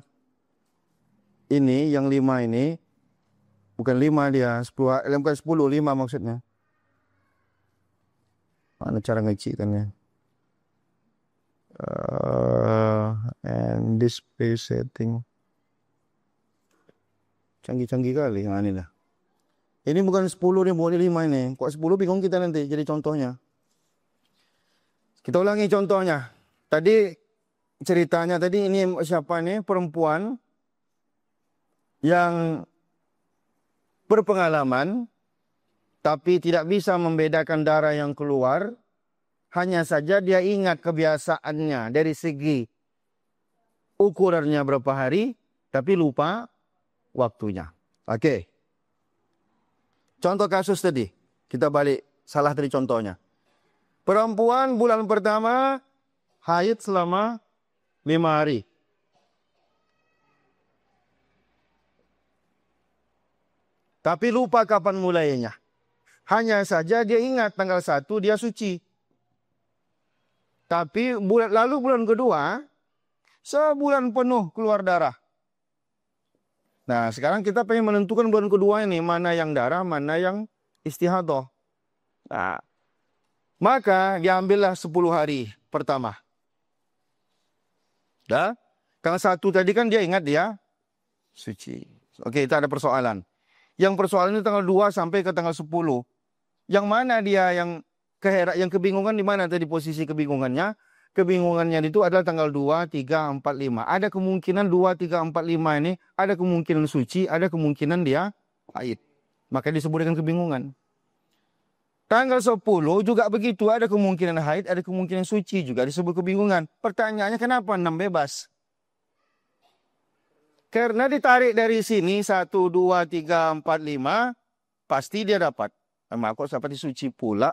S1: Ini, yang 5 ini, bukan 5 dia. 10, bukan 10, 5 maksudnya. Mana cara ngecikannya? And display setting. Canggih-canggih kali. Nah, ini dah. Ini bukan 10 nih, bukan 5 ini. Kok 10 bingung kita nanti jadi contohnya. Kita ulangi contohnya. Tadi ceritanya tadi ini siapa nih? Perempuan yang berpengalaman tapi tidak bisa membedakan darah yang keluar. Hanya saja dia ingat kebiasaannya dari segi ukurannya berapa hari, tapi lupa waktunya. Oke. Contoh kasus tadi, kita balik salah tadi contohnya. Perempuan bulan pertama haid selama 5 hari. Tapi lupa kapan mulainya. Hanya saja dia ingat tanggal 1 dia suci. Tapi bulan kedua, sebulan penuh keluar darah. Nah, sekarang kita pengen menentukan bulan kedua ini, mana yang darah, mana yang istihadah. Nah, maka diambillah 10 hari pertama. Dah? Tanggal 1 tadi kan dia ingat dia suci. Oke, kita ada persoalan. Yang persoalan ini tanggal 2 sampai ke tanggal 10. Yang mana dia yang kebingungan di mana tadi posisi kebingungannya? Kebingungannya itu adalah tanggal 2, 3, 4, 5. Ada kemungkinan 2, 3, 4, 5 ini ada kemungkinan suci, ada kemungkinan dia haid. Maka disebut dengan kebingungan. Tanggal 10 juga begitu, ada kemungkinan haid, ada kemungkinan suci juga disebut kebingungan. Pertanyaannya kenapa 6 bebas? Karena ditarik dari sini 1, 2, 3, 4, 5, pasti dia dapat. Maka kok dapat suci pula.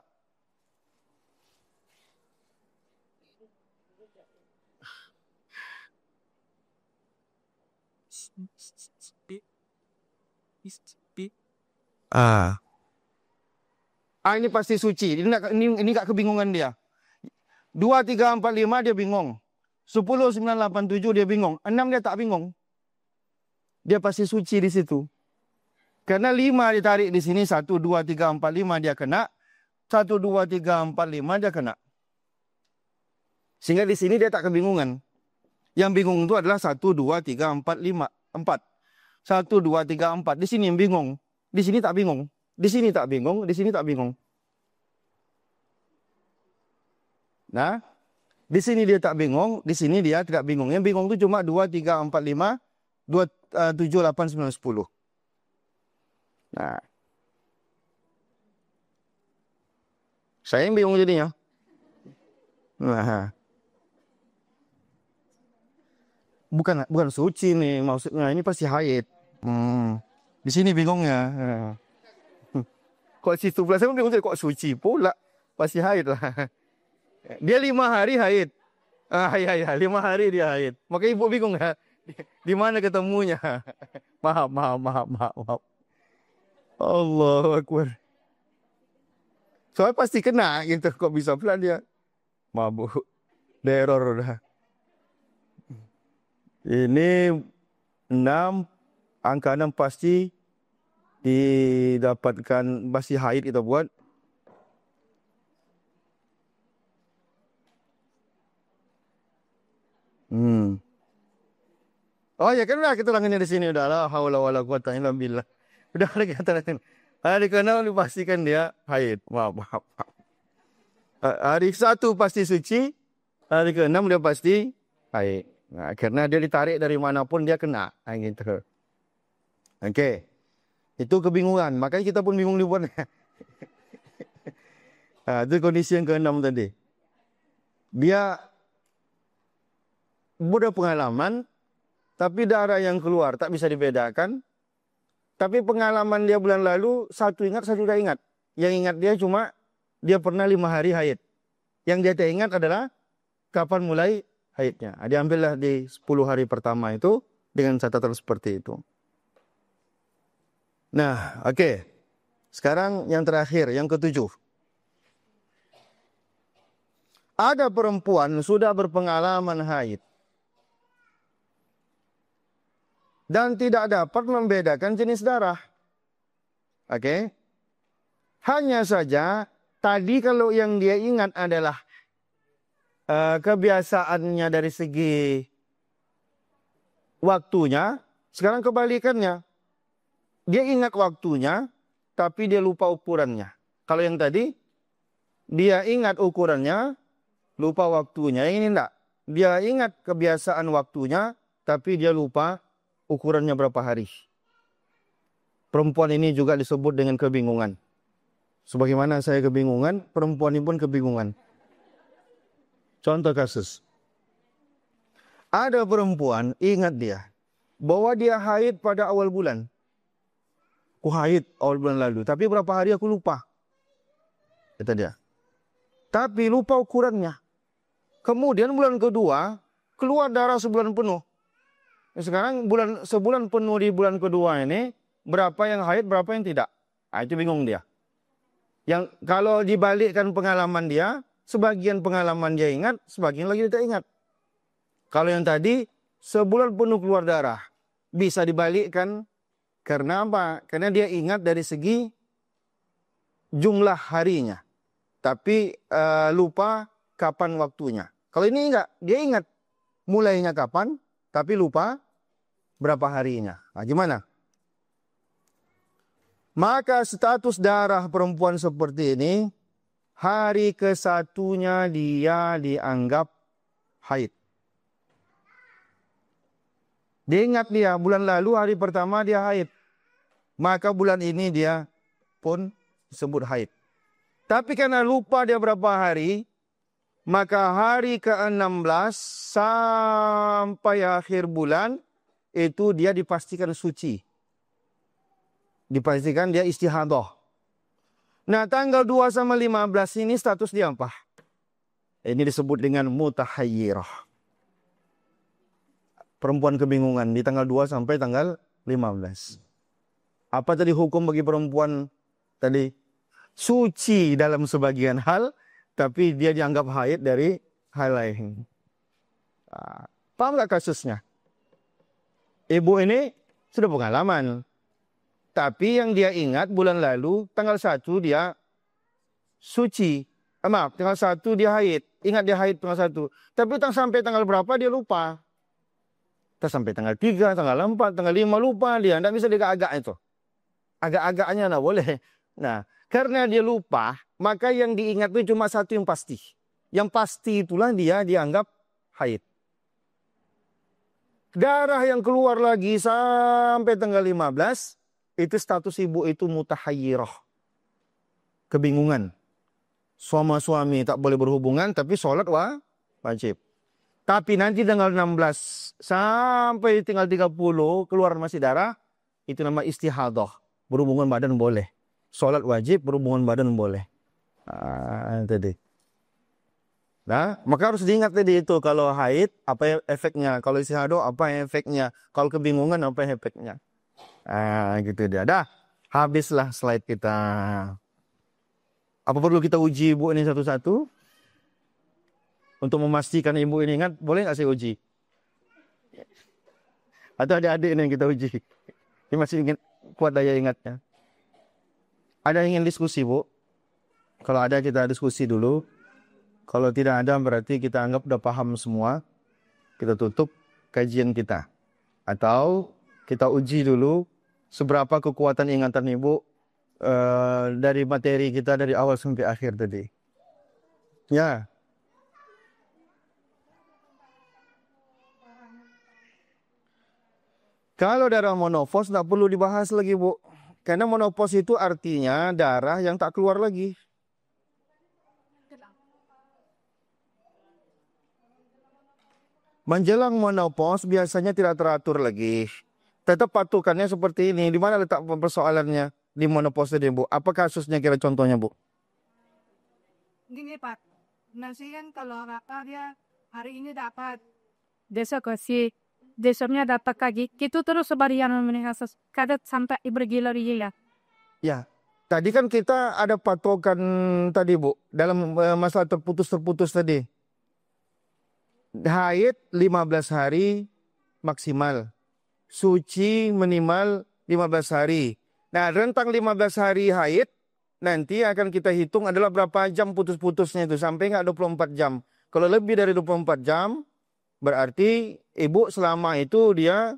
S1: Ini pasti suci. Ini gak kebingungan dia. 2, 3, 4, 5 dia bingung. 10, 9, 8, 7 dia bingung. 6 dia tak bingung. Dia pasti suci di situ. Karena 5 ditarik di sini 1, 2, 3, 4, 5 dia kena. 1, 2, 3, 4, 5 dia kena. Sehingga di sini dia tak kebingungan. Yang bingung itu adalah 1, 2, 3, 4, 5. 4. 1, 2, 3, 4. Di sini yang bingung. Di sini tak bingung. Di sini tak bingung. Di sini tak bingung. Nah, di sini dia tak bingung. Di sini dia tidak bingung. Yang bingung itu cuma 2, 3, 4, 5. 2, 7, 8, 9, 10. Nah. Saya yang bingung jadinya. Nah. Bukan suci nih maksudnya, ini pasti haid. Di sini bingungnya. Kok situ pula saya bingung kok suci pula. Pasti haid lah. Dia 5 hari haid. Haid. 5 hari dia haid. Maka ibu bingung ya. Di mana ketemunya? Maaf. Allahu Akbar. Soalnya pasti kena gitu. Kok bisa pula dia mabuk. Error dah. Ini 6. Angka 6 pasti didapatkan pasti haid kita buat. Oh ya kan udah kita ulangannya di sini udah la haula wala quwata illa billah. Udah lagi kata-kata. Hari ke-6 dipastikan dia haid. Maaf. Hari 1 pasti suci, hari ke-6 dia pasti haid. Nah, karena dia ditarik dari manapun dia kena. Gitu. Oke. Itu kebingungan. Makanya kita pun bingung dibuatnya. Itu kondisi yang ke-6 tadi. Dia udah pengalaman, tapi darah yang keluar tak bisa dibedakan. Tapi pengalaman dia bulan lalu, satu ingat, satu tidak ingat. Yang ingat dia cuma dia pernah 5 hari haid. Yang dia tak ingat adalah kapan mulai haidnya. Diambillah di 10 hari pertama itu dengan catatan seperti itu. Nah, oke. Sekarang yang terakhir, yang ke-7. Ada perempuan sudah berpengalaman haid. Dan tidak dapat membedakan jenis darah. Oke. Hanya saja, tadi kalau yang dia ingat adalah kebiasaannya dari segi waktunya, sekarang kebalikannya. Dia ingat waktunya, tapi dia lupa ukurannya. Kalau yang tadi, dia ingat ukurannya, lupa waktunya. Yang ini enggak. Dia ingat kebiasaan waktunya, tapi dia lupa ukurannya berapa hari. Perempuan ini juga disebut dengan kebingungan. Sebagaimana saya kebingungan, perempuan ini pun kebingungan. Contoh kasus. Ada perempuan, ingat dia, bahwa dia haid pada awal bulan. Aku haid awal bulan lalu, tapi berapa hari aku lupa. Kata dia. Tapi lupa ukurannya. Kemudian bulan kedua, keluar darah sebulan penuh. Sekarang sebulan penuh di bulan kedua ini, berapa yang haid, berapa yang tidak. Itu bingung dia. Yang kalau dibalikkan pengalaman dia, sebagian pengalaman dia ingat, sebagian lagi dia tak ingat. Kalau yang tadi, sebulan penuh keluar darah. Bisa dibalikkan, karena apa? Karena dia ingat dari segi jumlah harinya. Tapi lupa kapan waktunya. Kalau ini enggak, dia ingat mulainya kapan, tapi lupa berapa harinya. Nah, gimana? Maka status darah perempuan seperti ini, hari ke-1-nya dia dianggap haid. Dia ingat dia, bulan lalu hari pertama dia haid. Maka bulan ini dia pun disebut haid. Tapi karena lupa dia berapa hari, maka hari ke-16 sampai akhir bulan, itu dia dipastikan suci. Dipastikan dia istihadah. Nah, tanggal 2 sama 15 ini status dia apa? Ini disebut dengan mutahayyirah. Perempuan kebingungan di tanggal 2 sampai tanggal 15. Apa tadi hukum bagi perempuan tadi? Suci dalam sebagian hal, tapi dia dianggap haid dari hal lain. Paham gak kasusnya? Ibu ini sudah pengalaman. Tapi yang dia ingat bulan lalu, tanggal 1 dia suci. Maaf, tanggal 1 dia haid. Ingat dia haid tanggal 1. Tapi sampai tanggal berapa dia lupa. Sampai tanggal 3, tanggal 4, tanggal 5 lupa dia. Tidak bisa agak-agak itu. Agak-agaknya tidak boleh. Nah, karena dia lupa, maka yang diingat itu cuma satu yang pasti. Yang pasti itulah dia dianggap haid. Darah yang keluar lagi sampai tanggal 15, itu status ibu itu mutahayyirah. Kebingungan. Suami tak boleh berhubungan, tapi sholat wajib. Tapi nanti tanggal 16 sampai tanggal 30 keluar masih darah, itu nama istihadah. Berhubungan badan boleh. Sholat wajib, berhubungan badan boleh. Tadi. Nah, maka harus diingat tadi itu. Kalau haid, apa efeknya? Kalau istihadah, apa efeknya? Kalau kebingungan, apa efeknya? Gitu dia. Dah, habislah slide kita. Apa perlu kita uji ibu ini satu-satu? Untuk memastikan ibu ini ingat, boleh nggak saya uji? Atau adik-adik ini yang kita uji? Ini masih ingin kuat daya ingatnya. Ada yang ingin diskusi, Bu? Kalau ada kita diskusi dulu. Kalau tidak ada berarti kita anggap udah paham semua. Kita tutup kajian kita. Atau kita uji dulu seberapa kekuatan ingatan ibu dari materi kita dari awal sampai akhir tadi. Ya. Kalau darah monofos tidak perlu dibahas lagi, Bu. Karena monopos itu artinya darah yang tak keluar lagi. Menjelang monopos biasanya tidak teratur lagi. Tetap patukannya seperti ini. Di mana letak persoalannya di monopos tadi, Bu? Apa kasusnya kira contohnya, Bu?
S4: Gini, Pak. Nasi kan kalau rata dia hari ini dapat. Besok kasih. Besoknya dapat lagi. Itu terus sebarian kasus. Kadang sampai bergila-gila.
S1: Ya. Tadi kan kita ada patokan tadi, Bu. Dalam masalah terputus-terputus tadi. Haid 15 hari maksimal. Suci minimal 15 hari. Nah, rentang 15 hari haid, nanti akan kita hitung adalah berapa jam putus-putusnya itu. Sampai nggak 24 jam. Kalau lebih dari 24 jam, berarti ibu selama itu dia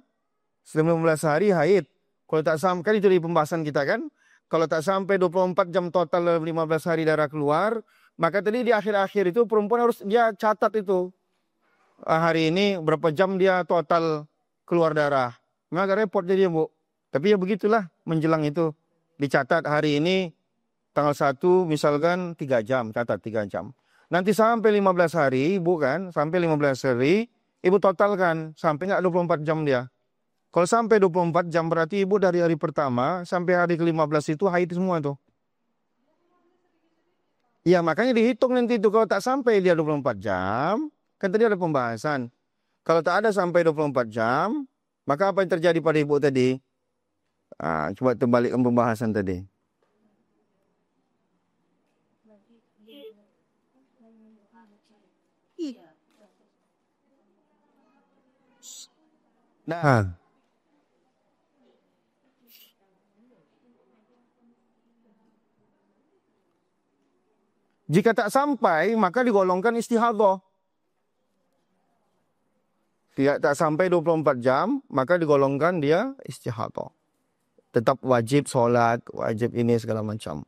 S1: 19 hari haid. Kalau tak sampai, kan itu di pembahasan kita kan. Kalau tak sampai 24 jam total 15 hari darah keluar, maka tadi di akhir-akhir itu perempuan harus dia catat itu. Hari ini berapa jam dia total keluar darah. Memang agak repot jadi, Bu. Tapi ya begitulah menjelang itu. Dicatat hari ini tanggal 1 misalkan 3 jam. Catat 3 jam. Nanti sampai 15 hari, Ibu kan. Sampai 15 hari, Ibu totalkan. Sampai nggak 24 jam dia. Kalau sampai 24 jam berarti Ibu dari hari pertama sampai hari ke-15 itu haid semua tuh. Ya makanya dihitung nanti itu. Kalau tak sampai dia 24 jam, kan tadi ada pembahasan. Kalau tak ada sampai 24 jam, maka apa yang terjadi pada Ibu tadi? Coba terbalikkan pembahasan tadi. Nah, jika tak sampai, maka digolongkan istihadah. Tidak tak sampai 24 jam, maka digolongkan dia istihadah. tetap wajib sholat, wajib ini segala macam.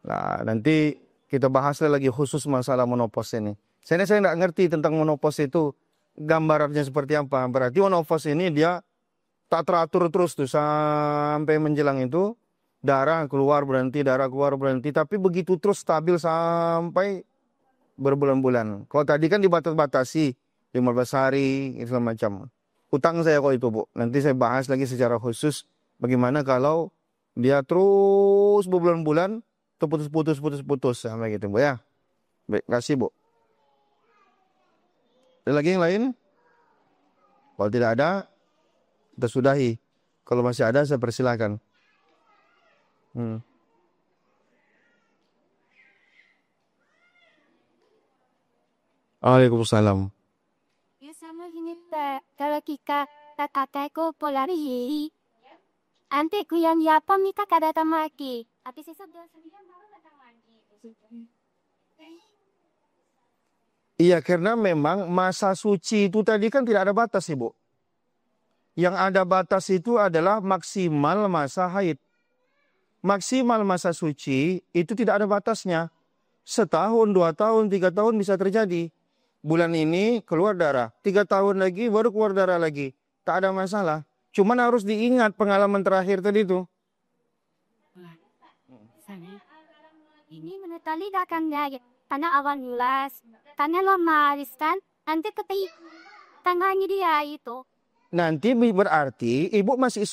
S1: Nah, nanti kita bahas lagi khusus masalah menopause ini. Saya nggak ngerti tentang menopause itu gambarannya seperti apa. Berarti menopause ini dia tak teratur terus tuh sampai menjelang itu darah keluar berhenti, tapi begitu terus stabil sampai berbulan-bulan. Kalau tadi kan dibatas-batasi 15 hari segala macam. Utang saya kok itu, Bu. Nanti saya bahas lagi secara khusus bagaimana kalau dia terus berbulan-bulan putus sampai gitu, Bu ya. Baik, kasih, Bu. Ada lagi yang lain? Kalau tidak ada, kita sudahi. Kalau masih ada, saya persilakan. Waalaikumsalam.
S3: Ya sama ini kalau kita kakak ko polari. Ante ku yang apa mika kada datang lagi. Habis itu 2 bulan baru datang lagi.
S1: Iya, karena memang masa suci itu tadi kan tidak ada batas, Ibu. Yang ada batas itu adalah maksimal masa haid. Maksimal masa suci itu tidak ada batasnya. 1 tahun, 2 tahun, 3 tahun bisa terjadi. Bulan ini keluar darah, 3 tahun lagi baru keluar darah lagi. Tak ada masalah. Cuman harus diingat pengalaman terakhir tadi itu.
S3: Ini menetali datangnya karena awal nulas. Karena normalis kan. Nanti ketik tanggalnya dia itu.
S1: Nanti berarti ibu masih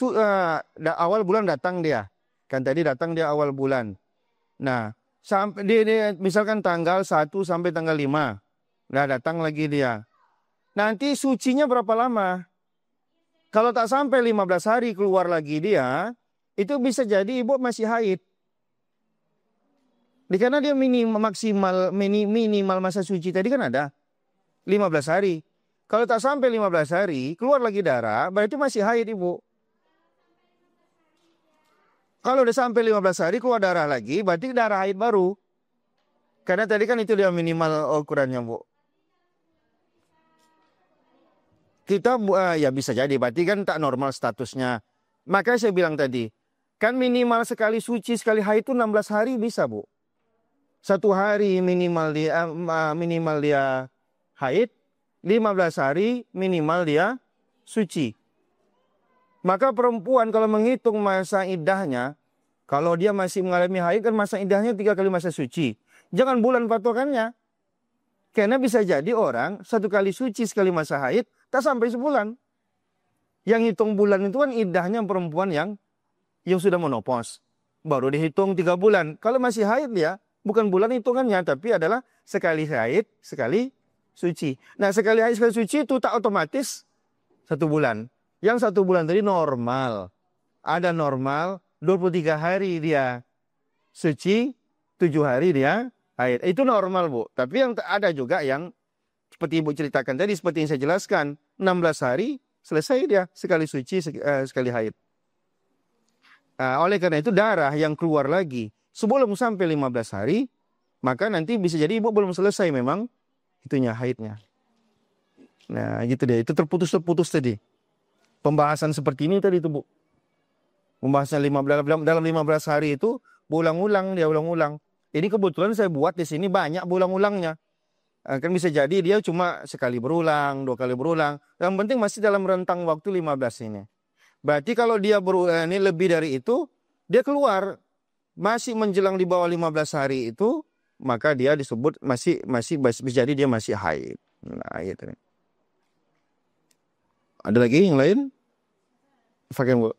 S1: awal bulan datang dia. Kan tadi datang dia awal bulan. Nah, sampai dia misalkan tanggal 1 sampai tanggal 5. Nah, datang lagi dia. Nanti sucinya berapa lama? Kalau tak sampai 15 hari keluar lagi dia, itu bisa jadi ibu masih haid. Karena dia minimal masa suci tadi kan ada 15 hari. Kalau tak sampai 15 hari keluar lagi darah, berarti masih haid ibu. Kalau udah sampai 15 hari keluar darah lagi, berarti darah haid baru. Karena tadi kan itu dia minimal ukurannya, Bu. Kita ya bisa jadi, berarti kan tak normal statusnya. Makanya saya bilang tadi, kan minimal sekali suci, sekali haid itu 16 hari bisa, Bu. 1 hari minimal dia haid, 15 hari minimal dia suci. Maka perempuan kalau menghitung masa iddahnya, kalau dia masih mengalami haid kan masa iddahnya 3 kali masa suci. Jangan bulan patokannya. Karena bisa jadi orang 1 kali suci, sekali masa haid, tak sampai sebulan. Yang hitung bulan itu kan iddahnya perempuan yang sudah menopause. Baru dihitung 3 bulan. Kalau masih haid ya, bukan bulan hitungannya, tapi adalah sekali haid, sekali suci. Nah, sekali haid, sekali suci itu tak otomatis 1 bulan. Yang 1 bulan tadi normal. Ada normal, 23 hari dia suci, 7 hari dia haid. Itu normal, Bu. Tapi yang ada juga yang seperti Ibu ceritakan tadi, seperti yang saya jelaskan, 16 hari selesai dia, sekali suci, sekali haid. Oleh karena itu darah yang keluar lagi sebelum sampai 15 hari, maka nanti bisa jadi Ibu belum selesai memang itunya haidnya. Nah gitu deh, itu terputus tadi. Pembahasan seperti ini tadi itu, Bu. Pembahasan dalam 15 hari itu berulang-ulang, dia ulang-ulang. Ini kebetulan saya buat di sini banyak berulang-ulangnya. Kan bisa jadi dia cuma sekali berulang, 2 kali berulang. Yang penting masih dalam rentang waktu 15 ini. Berarti kalau dia ini lebih dari itu, dia keluar masih menjelang di bawah 15 hari itu, maka dia disebut masih bisa jadi dia masih haid. Nah, gitu. Ada lagi yang lain? Fakir, Bu.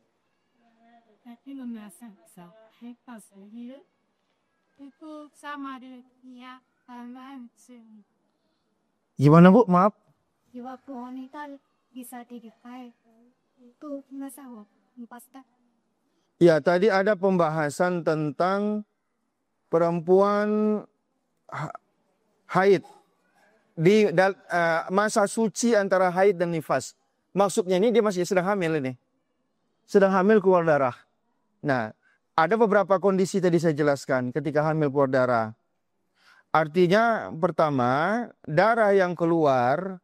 S4: Itu sama dengan
S1: Gimana, Bu? Maaf.
S3: Jiwa wanita bisa didikai. Itu masalah. Pasti.
S1: Ya, tadi ada pembahasan tentang perempuan haid di masa suci antara haid dan nifas. Maksudnya ini dia masih sedang hamil ini. Sedang hamil keluar darah. Nah, ada beberapa kondisi tadi saya jelaskan ketika hamil keluar darah. Artinya pertama, darah yang keluar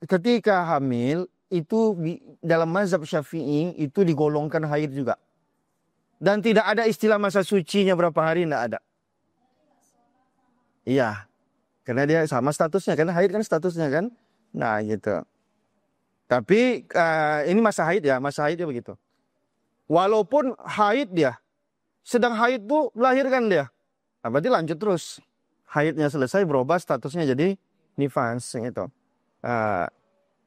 S1: ketika hamil itu dalam mazhab Syafi'i itu digolongkan haid juga. Dan tidak ada istilah masa sucinya berapa hari, tidak ada. Iya, karena dia sama statusnya, karena haid kan statusnya kan. Nah gitu. Tapi ini masa haid ya, masa haid dia begitu. Walaupun haid dia, sedang haid tuh melahirkan dia. Nah, berarti lanjut terus. Haidnya selesai berubah statusnya jadi nifas gitu.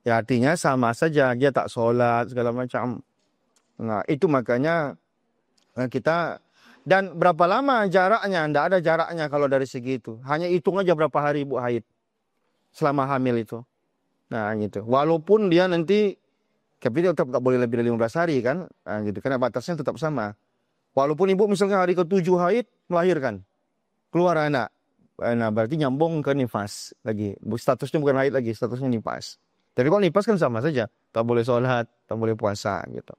S1: Ya artinya sama saja, dia tak sholat segala macam. Nah itu makanya kita, dan berapa lama jaraknya, tidak ada jaraknya kalau dari segi itu. Hanya hitung aja berapa hari ibu haid selama hamil itu. Nah gitu. Walaupun dia nanti, tapi dia tetap tak boleh lebih dari 15 hari kan. Nah, gitu. Karena batasnya tetap sama. Walaupun ibu misalnya hari ke-7 haid melahirkan, keluar anak. Nah berarti nyambung ke nifas lagi. Statusnya bukan haid lagi, statusnya nifas. Tapi kalau nifas kan sama saja. Tak boleh sholat, tak boleh puasa gitu.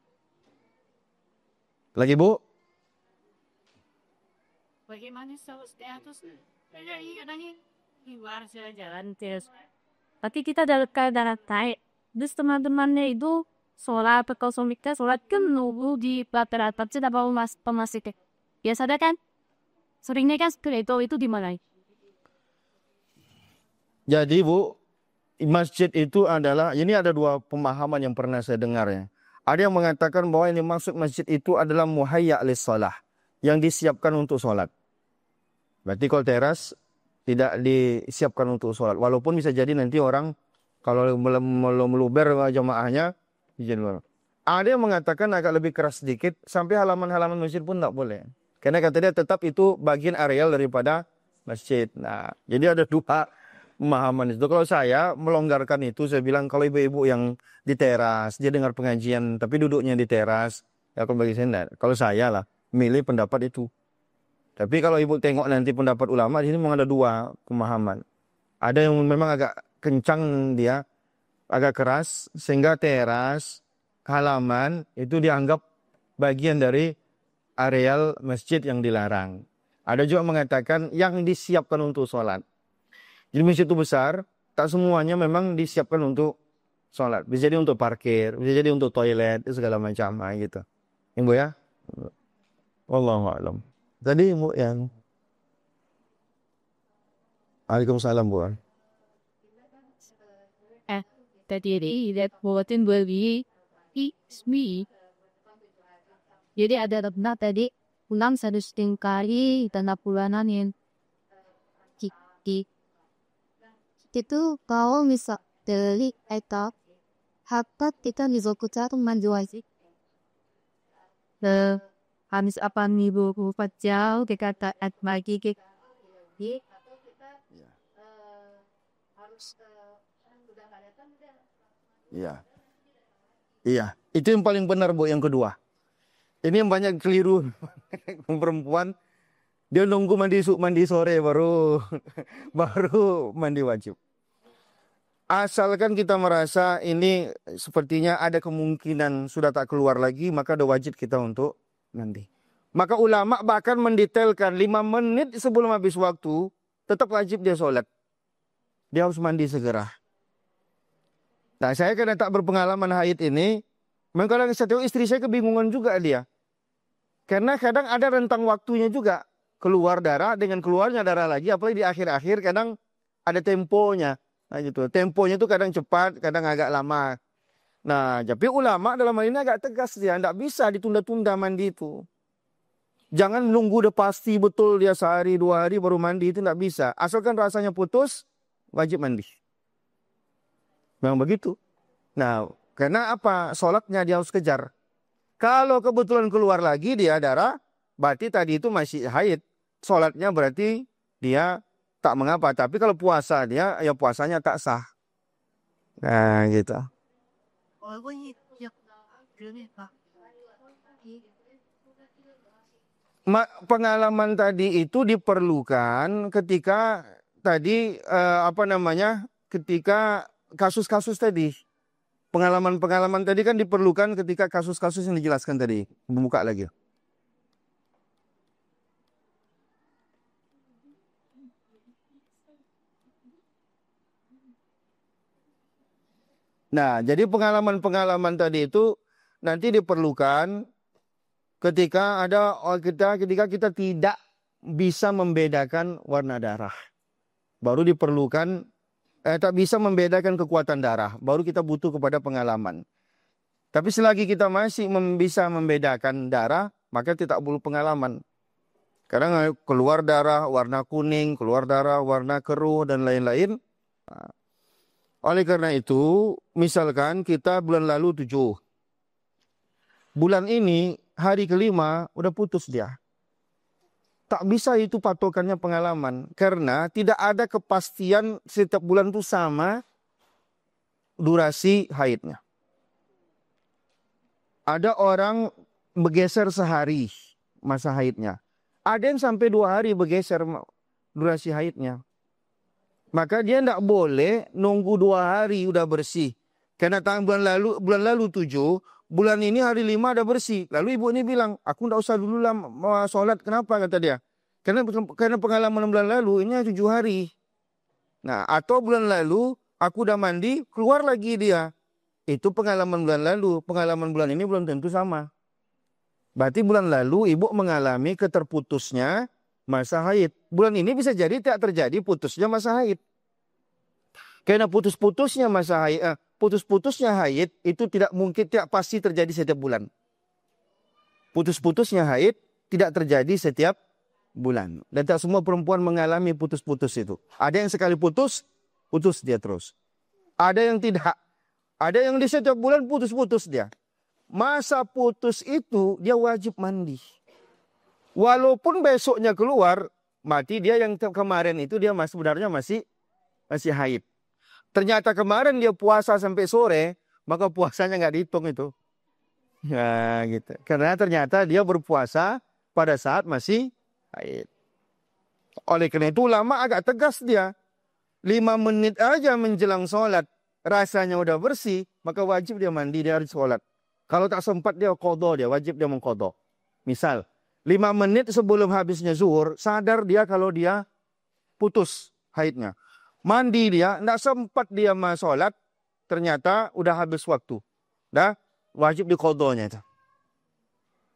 S1: Lagi Bu?
S4: Bagaimana status katanya luar jalan terus. Tapi kita dalam keadaan naik. Terus teman-temannya itu sholat atau somiknya sholat kan nunggu di baterai tapi tidak mau pemasik. Biasanya kan seringnya kan seperti itu di mana?
S1: Jadi Bu, masjid itu adalah, ini ada dua pemahaman yang pernah saya dengar ya. Ada yang mengatakan bahwa ini maksud masjid itu adalah muhayya' lis-shalah, yang disiapkan untuk sholat. Berarti kalau teras tidak disiapkan untuk sholat. Walaupun bisa jadi nanti orang kalau meluber jamaahnya, ada yang mengatakan agak lebih keras sedikit, sampai halaman-halaman masjid pun tak boleh. Karena kata dia tetap itu bagian areal daripada masjid. Nah, jadi ada dua pemahaman itu. Kalau saya melonggarkan itu, saya bilang kalau ibu-ibu yang di teras, dia dengar pengajian tapi duduknya di teras, ya kalau bagi saya enggak. Kalau saya lah milih pendapat itu. Tapi kalau ibu tengok nanti pendapat ulama di sini memang ada dua pemahaman. Ada yang memang agak kencang dia, agak keras sehingga teras, halaman itu dianggap bagian dari areal masjid yang dilarang. Ada juga mengatakan yang disiapkan untuk sholat. Jadi masjid itu besar, tak semuanya memang disiapkan untuk sholat. Bisa jadi untuk parkir, bisa jadi untuk toilet, segala macam gitu. Ibu ya? Wallahu a'lam. Tadi Ibu yang Waalaikumsalam Bu.
S4: Tadi lihat buatin beli ismi. Jadi ada rebna tadi pulang 1,5 kali tanah bulanan yang itu kalau misal dari etap hatta kita nizokuta tuh manjuasi. Habis apa nih bu jauh dikata at lagi ke harus udah nggak datang udah.
S1: Iya. Iya, itu yang paling benar Bu yang kedua. Ini yang banyak keliru perempuan, dia nunggu mandi sore baru mandi wajib. Asalkan kita merasa ini sepertinya ada kemungkinan sudah tak keluar lagi, maka ada wajib kita untuk mandi. Maka ulama bahkan mendetailkan 5 menit sebelum habis waktu, tetap wajib dia sholat. Dia harus mandi segera. Nah saya karena tak berpengalaman haid ini, memang kadang saya tengok istri saya kebingungan juga dia. Karena kadang ada rentang waktunya juga. Keluar darah dengan keluarnya darah lagi, apalagi di akhir-akhir kadang ada temponya. Nah gitu. Temponya itu kadang cepat, kadang agak lama. Nah, tapi ulama dalam hal ini agak tegas dia, tidak bisa ditunda-tunda mandi itu. Jangan nunggu udah pasti betul dia sehari 2 hari baru mandi, itu tidak bisa. Asalkan rasanya putus, wajib mandi. Memang begitu. Nah, karena apa? Sholatnya dia harus kejar. Kalau kebetulan keluar lagi dia darah, berarti tadi itu masih haid. Sholatnya berarti dia tak mengapa. Tapi kalau puasa dia, ya puasanya tak sah. Nah, gitu. Pengalaman tadi itu diperlukan ketika tadi ketika kasus-kasus tadi. Pengalaman-pengalaman tadi kan diperlukan ketika kasus-kasus yang dijelaskan tadi. Membuka lagi. Nah, jadi pengalaman-pengalaman tadi itu nanti diperlukan ketika ketika kita tidak bisa membedakan warna darah. Baru diperlukan tak bisa membedakan kekuatan darah, baru kita butuh kepada pengalaman. Tapi selagi kita masih bisa membedakan darah, maka tidak perlu pengalaman. Kadang keluar darah warna kuning, keluar darah warna keruh, dan lain-lain. Oleh karena itu, misalkan kita bulan lalu 7. Bulan ini, hari kelima, udah putus dia. Tak bisa itu patokannya pengalaman. Karena tidak ada kepastian setiap bulan itu sama durasi haidnya. Ada orang bergeser sehari masa haidnya. Ada yang sampai 2 hari bergeser durasi haidnya. Maka dia tidak boleh nunggu 2 hari udah bersih. Karena bulan lalu 7, bulan ini hari 5 udah bersih. Lalu ibu ini bilang, aku tidak usah dulu lah sholat. Kenapa kata dia? Karena pengalaman bulan lalu ini 7 hari. Nah, atau bulan lalu aku udah mandi, keluar lagi dia. Itu pengalaman bulan lalu. Pengalaman bulan ini belum tentu sama. Berarti bulan lalu ibu mengalami keterputusnya masa haid. Bulan ini bisa jadi tidak terjadi putusnya masa haid. Karena putus-putusnya haid itu tidak mungkin, tidak pasti terjadi setiap bulan. Putus-putusnya haid tidak terjadi setiap bulan. Dan tak semua perempuan mengalami putus-putus itu. Ada yang sekali putus dia terus. Ada yang tidak. Ada yang di setiap bulan putus-putus dia. Masa putus itu dia wajib mandi. Walaupun besoknya keluar, mati dia yang kemarin itu dia sebenarnya masih haid. Ternyata kemarin dia puasa sampai sore, maka puasanya nggak dihitung itu. Ya gitu. Karena ternyata dia berpuasa pada saat masih haid. Oleh karena itu ulama agak tegas dia. 5 menit aja menjelang sholat, rasanya udah bersih, maka wajib dia mandi, dia harus sholat. Kalau tak sempat dia qadha, dia wajib dia mengqadha. Misal 5 menit sebelum habisnya zuhur, sadar dia kalau dia putus haidnya. Mandi dia, tidak sempat dia mau sholat, ternyata udah habis waktu. Dah, wajib diqadhanya itu.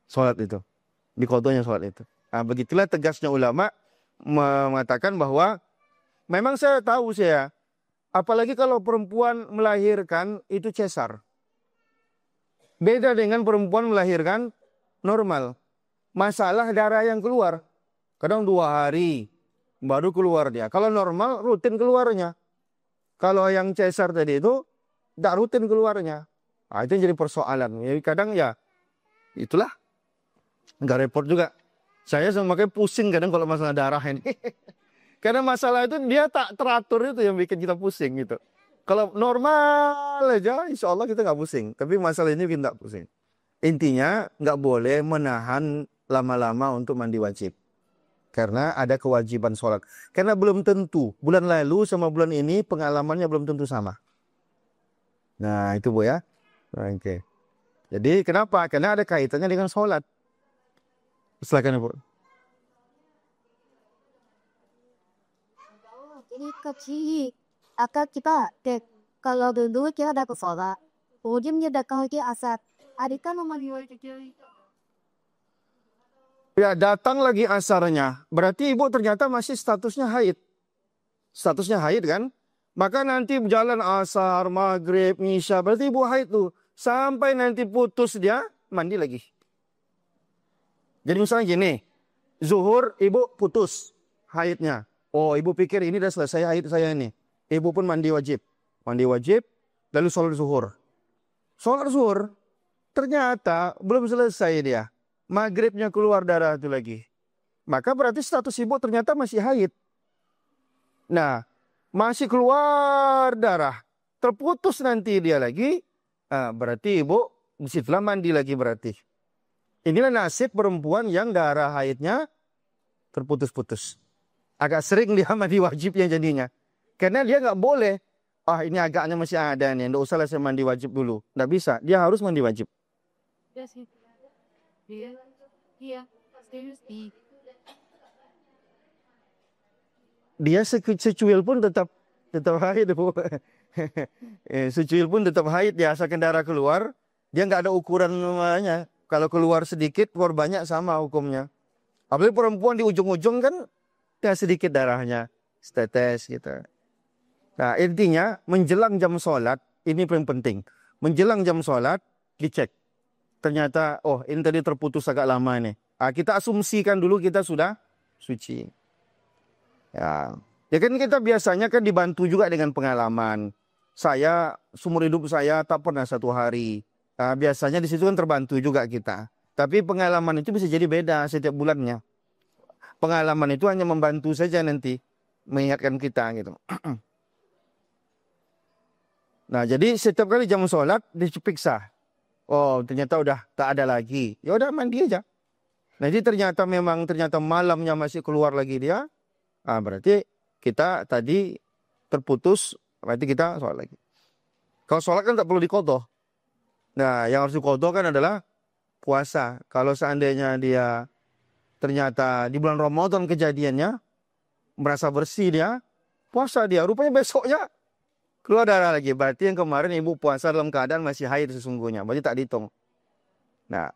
S1: Sholat itu. Diqadhanya sholat itu. Nah, begitulah tegasnya ulama mengatakan bahwa memang saya tahu apalagi kalau perempuan melahirkan itu cesar. Beda dengan perempuan melahirkan normal. Masalah darah yang keluar. Kadang 2 hari baru keluar dia. Kalau normal rutin keluarnya. Kalau yang cesar tadi itu tidak rutin keluarnya. Nah, itu yang jadi persoalan. Jadi kadang itulah. Nggak repot juga. Saya makanya pusing kadang kalau masalah darah ini. Karena masalah itu dia tak teratur itu yang bikin kita pusing gitu. Kalau normal aja insya Allah kita nggak pusing. Tapi masalah ini bikin tak pusing. Intinya nggak boleh menahan lama-lama untuk mandi wajib. Karena ada kewajiban sholat. Karena belum tentu. Bulan lalu sama bulan ini pengalamannya belum tentu sama. Nah itu Bu ya. Oke. Jadi kenapa? Karena ada kaitannya dengan sholat. Silakan Bu.
S3: Jadi kecil. Akan kita kalau dulu kita ada sholat. Ujungnya datang lagi asar. Adikah mandi wajib.
S1: Ya datang lagi asarnya. Berarti ibu ternyata masih statusnya haid. Statusnya haid kan? Maka nanti jalan asar, maghrib, isya. Berarti ibu haid tuh. Sampai nanti putus dia, mandi lagi. Jadi misalnya gini. Zuhur ibu putus haidnya. Oh ibu pikir ini udah selesai haid saya ini. Ibu pun mandi wajib. Mandi wajib. Lalu sholat zuhur. Sholat zuhur. Ternyata belum selesai dia. Maghribnya keluar darah itu lagi. Maka berarti status ibu ternyata masih haid. Nah, masih keluar darah. Terputus nanti dia lagi. Berarti ibu disitulah mandi lagi berarti. Inilah nasib perempuan yang darah haidnya terputus-putus. Agak sering dia mandi wajibnya jadinya. Karena dia nggak boleh. Ini agaknya masih ada nih. Nggak usah lah saya mandi wajib dulu. Nggak bisa. Dia harus mandi wajib. Dia secuil pun tetap haid Bu. Secuil pun tetap haid dia, asalkan darah keluar, dia nggak ada ukuran namanya. Kalau keluar sedikit, keluar banyak sama hukumnya. Apalagi perempuan di ujung-ujung kan, dia sedikit darahnya, setetes gitu. Nah intinya menjelang jam sholat, ini paling penting. Menjelang jam sholat, dicek. Ternyata, oh ini tadi terputus agak lama nih. Kita asumsikan dulu kita sudah suci. Ya kan kita biasanya kan dibantu juga dengan pengalaman. Saya, seumur hidup saya tak pernah 1 hari. Biasanya di situ kan terbantu juga kita. Tapi pengalaman itu bisa jadi beda setiap bulannya. Pengalaman itu hanya membantu saja nanti. Mengingatkan kita gitu. Nah jadi setiap kali jam sholat diperiksa. Oh ternyata udah tak ada lagi. Ya udah mandi aja. Nanti ternyata malamnya masih keluar lagi dia. Berarti kita tadi terputus. Berarti kita sholat lagi. Kalau sholat kan tak perlu diqodho. Nah yang harus diqodho kan adalah puasa. Kalau seandainya dia ternyata di bulan Ramadan kejadiannya. Merasa bersih dia. Puasa dia. Rupanya besoknya keluar darah lagi. Berarti yang kemarin ibu puasa dalam keadaan masih haid sesungguhnya. Berarti tak dihitung. Nah,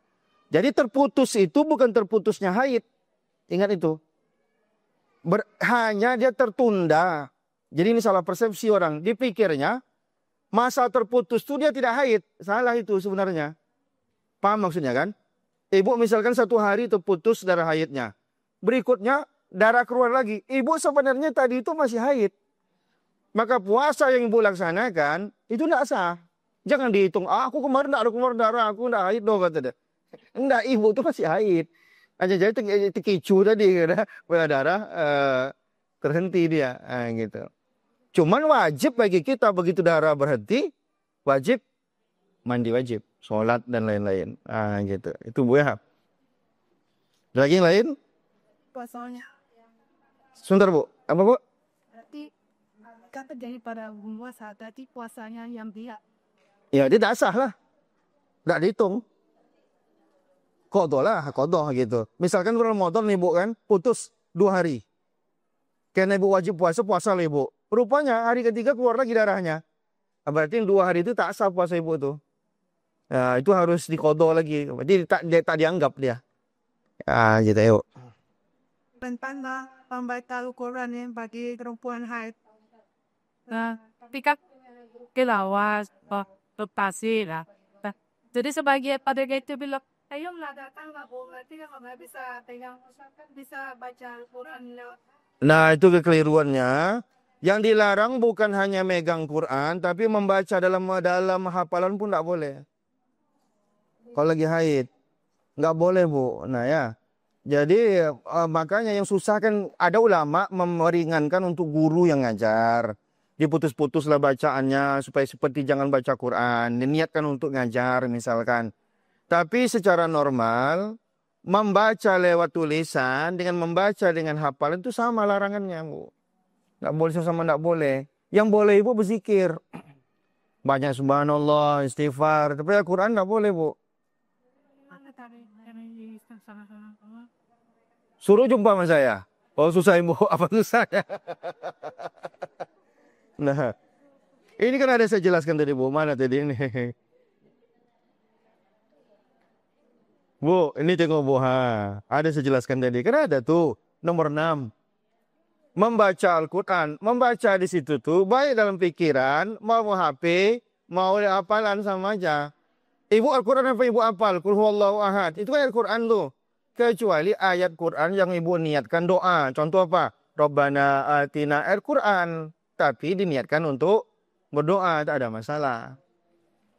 S1: jadi terputus itu bukan terputusnya haid. Ingat itu. Hanya dia tertunda. Jadi ini salah persepsi orang. Dipikirnya masa terputus itu dia tidak haid. Salah itu sebenarnya. Paham maksudnya kan? Ibu misalkan 1 hari terputus darah haidnya. Berikutnya darah keluar lagi. Ibu sebenarnya tadi itu masih haid. Maka puasa yang ibu laksanakan itu tidak sah. Jangan dihitung, aku kemarin tidak ada keluar darah, aku tidak haid dong kata dia. Enggak, ibu itu masih haid. Aja jadi terkicu tadi karena darah terhenti dia, gitu. Cuman wajib bagi kita begitu darah berhenti, wajib mandi wajib, sholat dan lain-lain, gitu. Itu Bu ya. Ada lagi yang lain?
S5: Puasanya.
S1: Sebentar Bu, apa Bu?
S5: Kan terjadi pada puasa, tadi puasanya yang dia.
S1: Ya dia tak sah lah. Tak dihitung. Qodho lah, qodho gitu. Misalkan bulan Ramadan nih Bu kan, putus 2 hari. Karena ibu wajib puasa lah ibu. Rupanya hari ketiga keluar lagi darahnya. Berarti yang 2 hari itu tak sah puasa ibu tuh. Nah, itu harus diqodho lagi. Jadi tak dianggap dia. Gitu yuk.
S5: Tentang membaca Al-Quran bagi perempuan haid.
S4: Nah, ketika kelawar, lepasin lah. Nah, jadi sebagai pada itu bilang,
S5: Ayo datang nggak boleh, berarti nggak bisa pegang, bisa baca Al-Quran.
S1: Nah itu kekeliruannya. Yang dilarang bukan hanya megang Quran, tapi membaca dalam hafalan pun tidak boleh. Kalau lagi haid, nggak boleh Bu. Nah ya, jadi makanya yang susah kan ada ulama meringankan untuk guru yang ngajar. Diputus-putuslah bacaannya supaya seperti jangan baca Quran. Diniatkan untuk ngajar misalkan. Tapi secara normal, membaca lewat tulisan dengan membaca dengan hafalan itu sama larangannya Bu. Nggak boleh sama nggak boleh. Yang boleh Ibu berzikir. Banyak subhanallah, istighfar. Tapi Al-Quran nggak boleh Bu. Suruh jumpa sama saya. Oh susah Ibu, apa susahnya? Nah, ini kan ada saya jelaskan tadi Bu. Mana tadi ini? Bu, ini tengok Bu. Ada saya jelaskan tadi. Kan ada tuh nomor 6. Membaca Al-Quran. Membaca di situ tuh baik dalam pikiran, mau HP, mau hafalan sama aja. Ibu Al-Quran apa Ibu hafal? Qul huwallahu ahad. Itu kan Al-Quran tuh. Kecuali ayat Quran yang Ibu niatkan doa. Contoh apa? Rabbana atina Al-Quran. Tapi diniatkan untuk berdoa, tak ada masalah.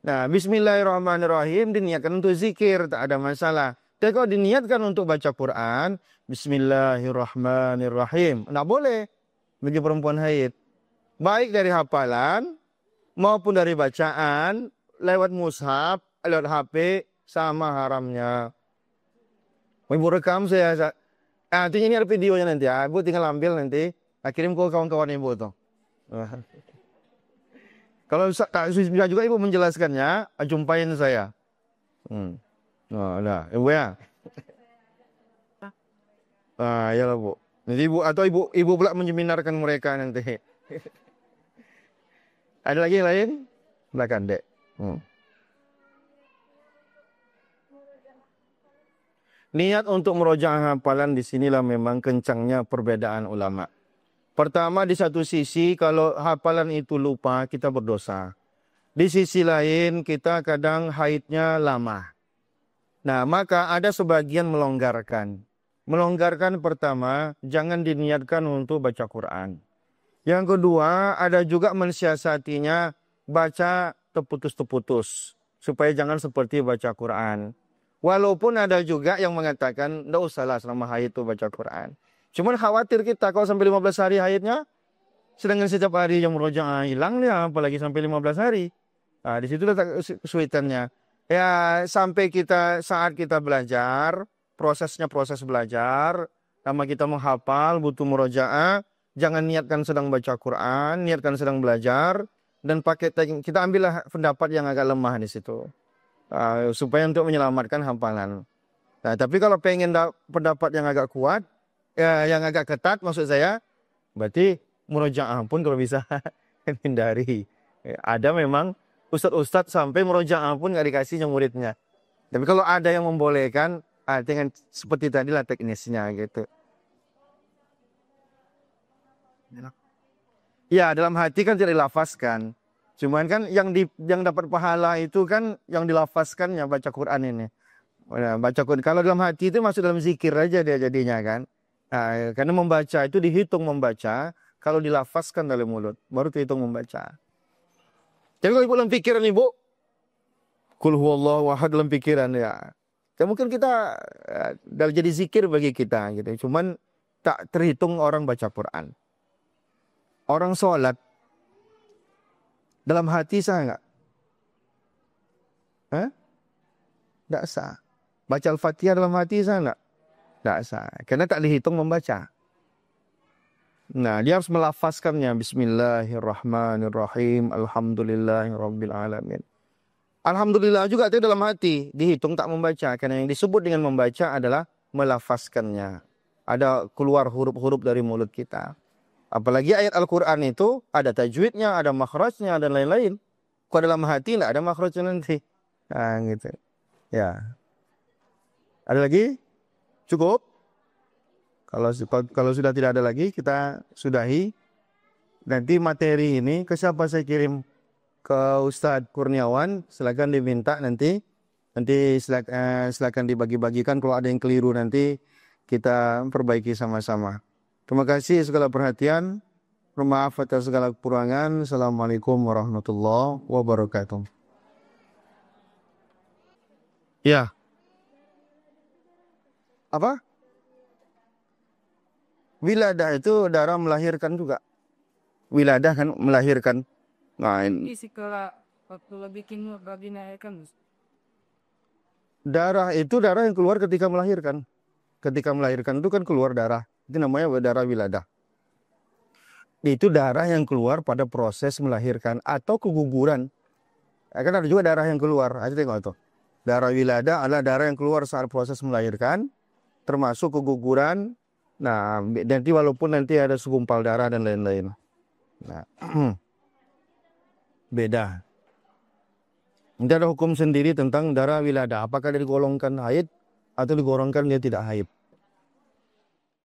S1: Nah, bismillahirrahmanirrahim diniatkan untuk zikir, tak ada masalah. Tapi kalau diniatkan untuk baca Quran, bismillahirrahmanirrahim. Nggak boleh bagi perempuan haid. Baik dari hafalan, maupun dari bacaan, lewat mushaf, lewat HP, sama haramnya. Ibu rekam saya. Nanti ini ada videonya nanti ya. Ibu tinggal ambil nanti. Kirim ke kawan-kawan Ibu tuh. Kalau tak bisa juga Ibu menjelaskannya, jumpain saya. Nah, Ibu ya. Iyalah Bu. Nanti Ibu atau Ibu pula menyeminarkan mereka nanti. Ada lagi yang lain? Silakan, Dek. Niat untuk merojaah hafalan di sinilah memang kencangnya perbedaan ulama. Pertama, di satu sisi kalau hafalan itu lupa, kita berdosa. Di sisi lain, kita kadang haidnya lama. Nah, maka ada sebagian melonggarkan. Melonggarkan pertama, jangan diniatkan untuk baca Quran. Yang kedua, ada juga mensiasatinya baca terputus-terputus. Supaya jangan seperti baca Quran. Walaupun ada juga yang mengatakan, tidak usahlah selama haid itu baca Quran. Cuman khawatir kita kalau sampai 15 hari haidnya, sedangkan setiap hari yang merojaah hilang ya, apalagi sampai 15 hari. Nah, di situ letak kesulitannya. Ya, sampai saat kita belajar, prosesnya proses belajar, sama kita menghafal, butuh murojaah, jangan niatkan sedang baca Quran, niatkan sedang belajar, dan kita ambillah pendapat yang agak lemah di situ. Supaya untuk menyelamatkan hafalan. Nah, tapi kalau pengen pendapat yang agak kuat, yang agak ketat maksud saya, berarti murojaah pun kalau bisa hindari. Ada memang ustadz sampai murojaah pun nggak dikasihnya muridnya. Tapi kalau ada yang membolehkan, dengan seperti tadilah teknisnya gitu. Ya, dalam hati kan tidak dilafazkan. Cuman kan yang dapat pahala itu kan yang dilafazkannya baca Quran ini. Baca Quran. Kalau dalam hati itu masuk dalam zikir aja dia jadinya kan. Nah, karena membaca itu dihitung membaca, kalau dilafazkan dari mulut baru dihitung membaca. Tapi kalau ibu dalam pikiran ibu, Qul huwallahu ahad dalam pikiran ya. Mungkin kita jadi zikir bagi kita gitu. Cuman tak terhitung orang baca Quran. Orang sholat dalam hati sah nggak? Nggak sah. Baca Al-Fatihah dalam hati sah nggak? Nggak sah. Karena tak dihitung membaca. Nah, dia harus melafazkannya. Bismillahirrahmanirrahim. Alhamdulillahirabbil alamin. Alhamdulillah juga itu dalam hati. Dihitung tak membaca. Karena yang disebut dengan membaca adalah melafazkannya. Ada keluar huruf-huruf dari mulut kita. Apalagi ayat Al-Quran itu ada tajwidnya, ada makhrajnya, dan lain-lain. Kalau dalam hati tidak ada makhrajnya nanti. Nah, gitu. Ya. Ada lagi? Cukup? Kalau sudah tidak ada lagi, kita sudahi. Nanti materi ini ke siapa saya kirim? Ke Ustadz Kurniawan. Silakan diminta nanti. Nanti silakan dibagi-bagikan. Kalau ada yang keliru nanti kita perbaiki sama-sama. Terima kasih segala perhatian. Maaf atas segala kekurangan. Assalamualaikum warahmatullahi wabarakatuh. Ya. Apa? Wiladah itu darah melahirkan juga. Wiladah kan melahirkan. Nah,
S5: Ini sekolah waktu bikin vagina kan.
S1: darah itu darah yang keluar ketika melahirkan. Ketika melahirkan itu kan keluar darah. Itu namanya darah wiladah. Itu darah yang keluar pada proses melahirkan atau keguguran. Kan ada juga darah yang keluar. Ayo tengok itu. Darah wiladah adalah darah yang keluar saat proses melahirkan, termasuk keguguran. Nah, nanti walaupun nanti ada segumpal darah dan lain-lain. Nah, beda. Nanti ada hukum sendiri tentang darah wiladah. Apakah dia digolongkan haid atau digolongkan dia tidak haid.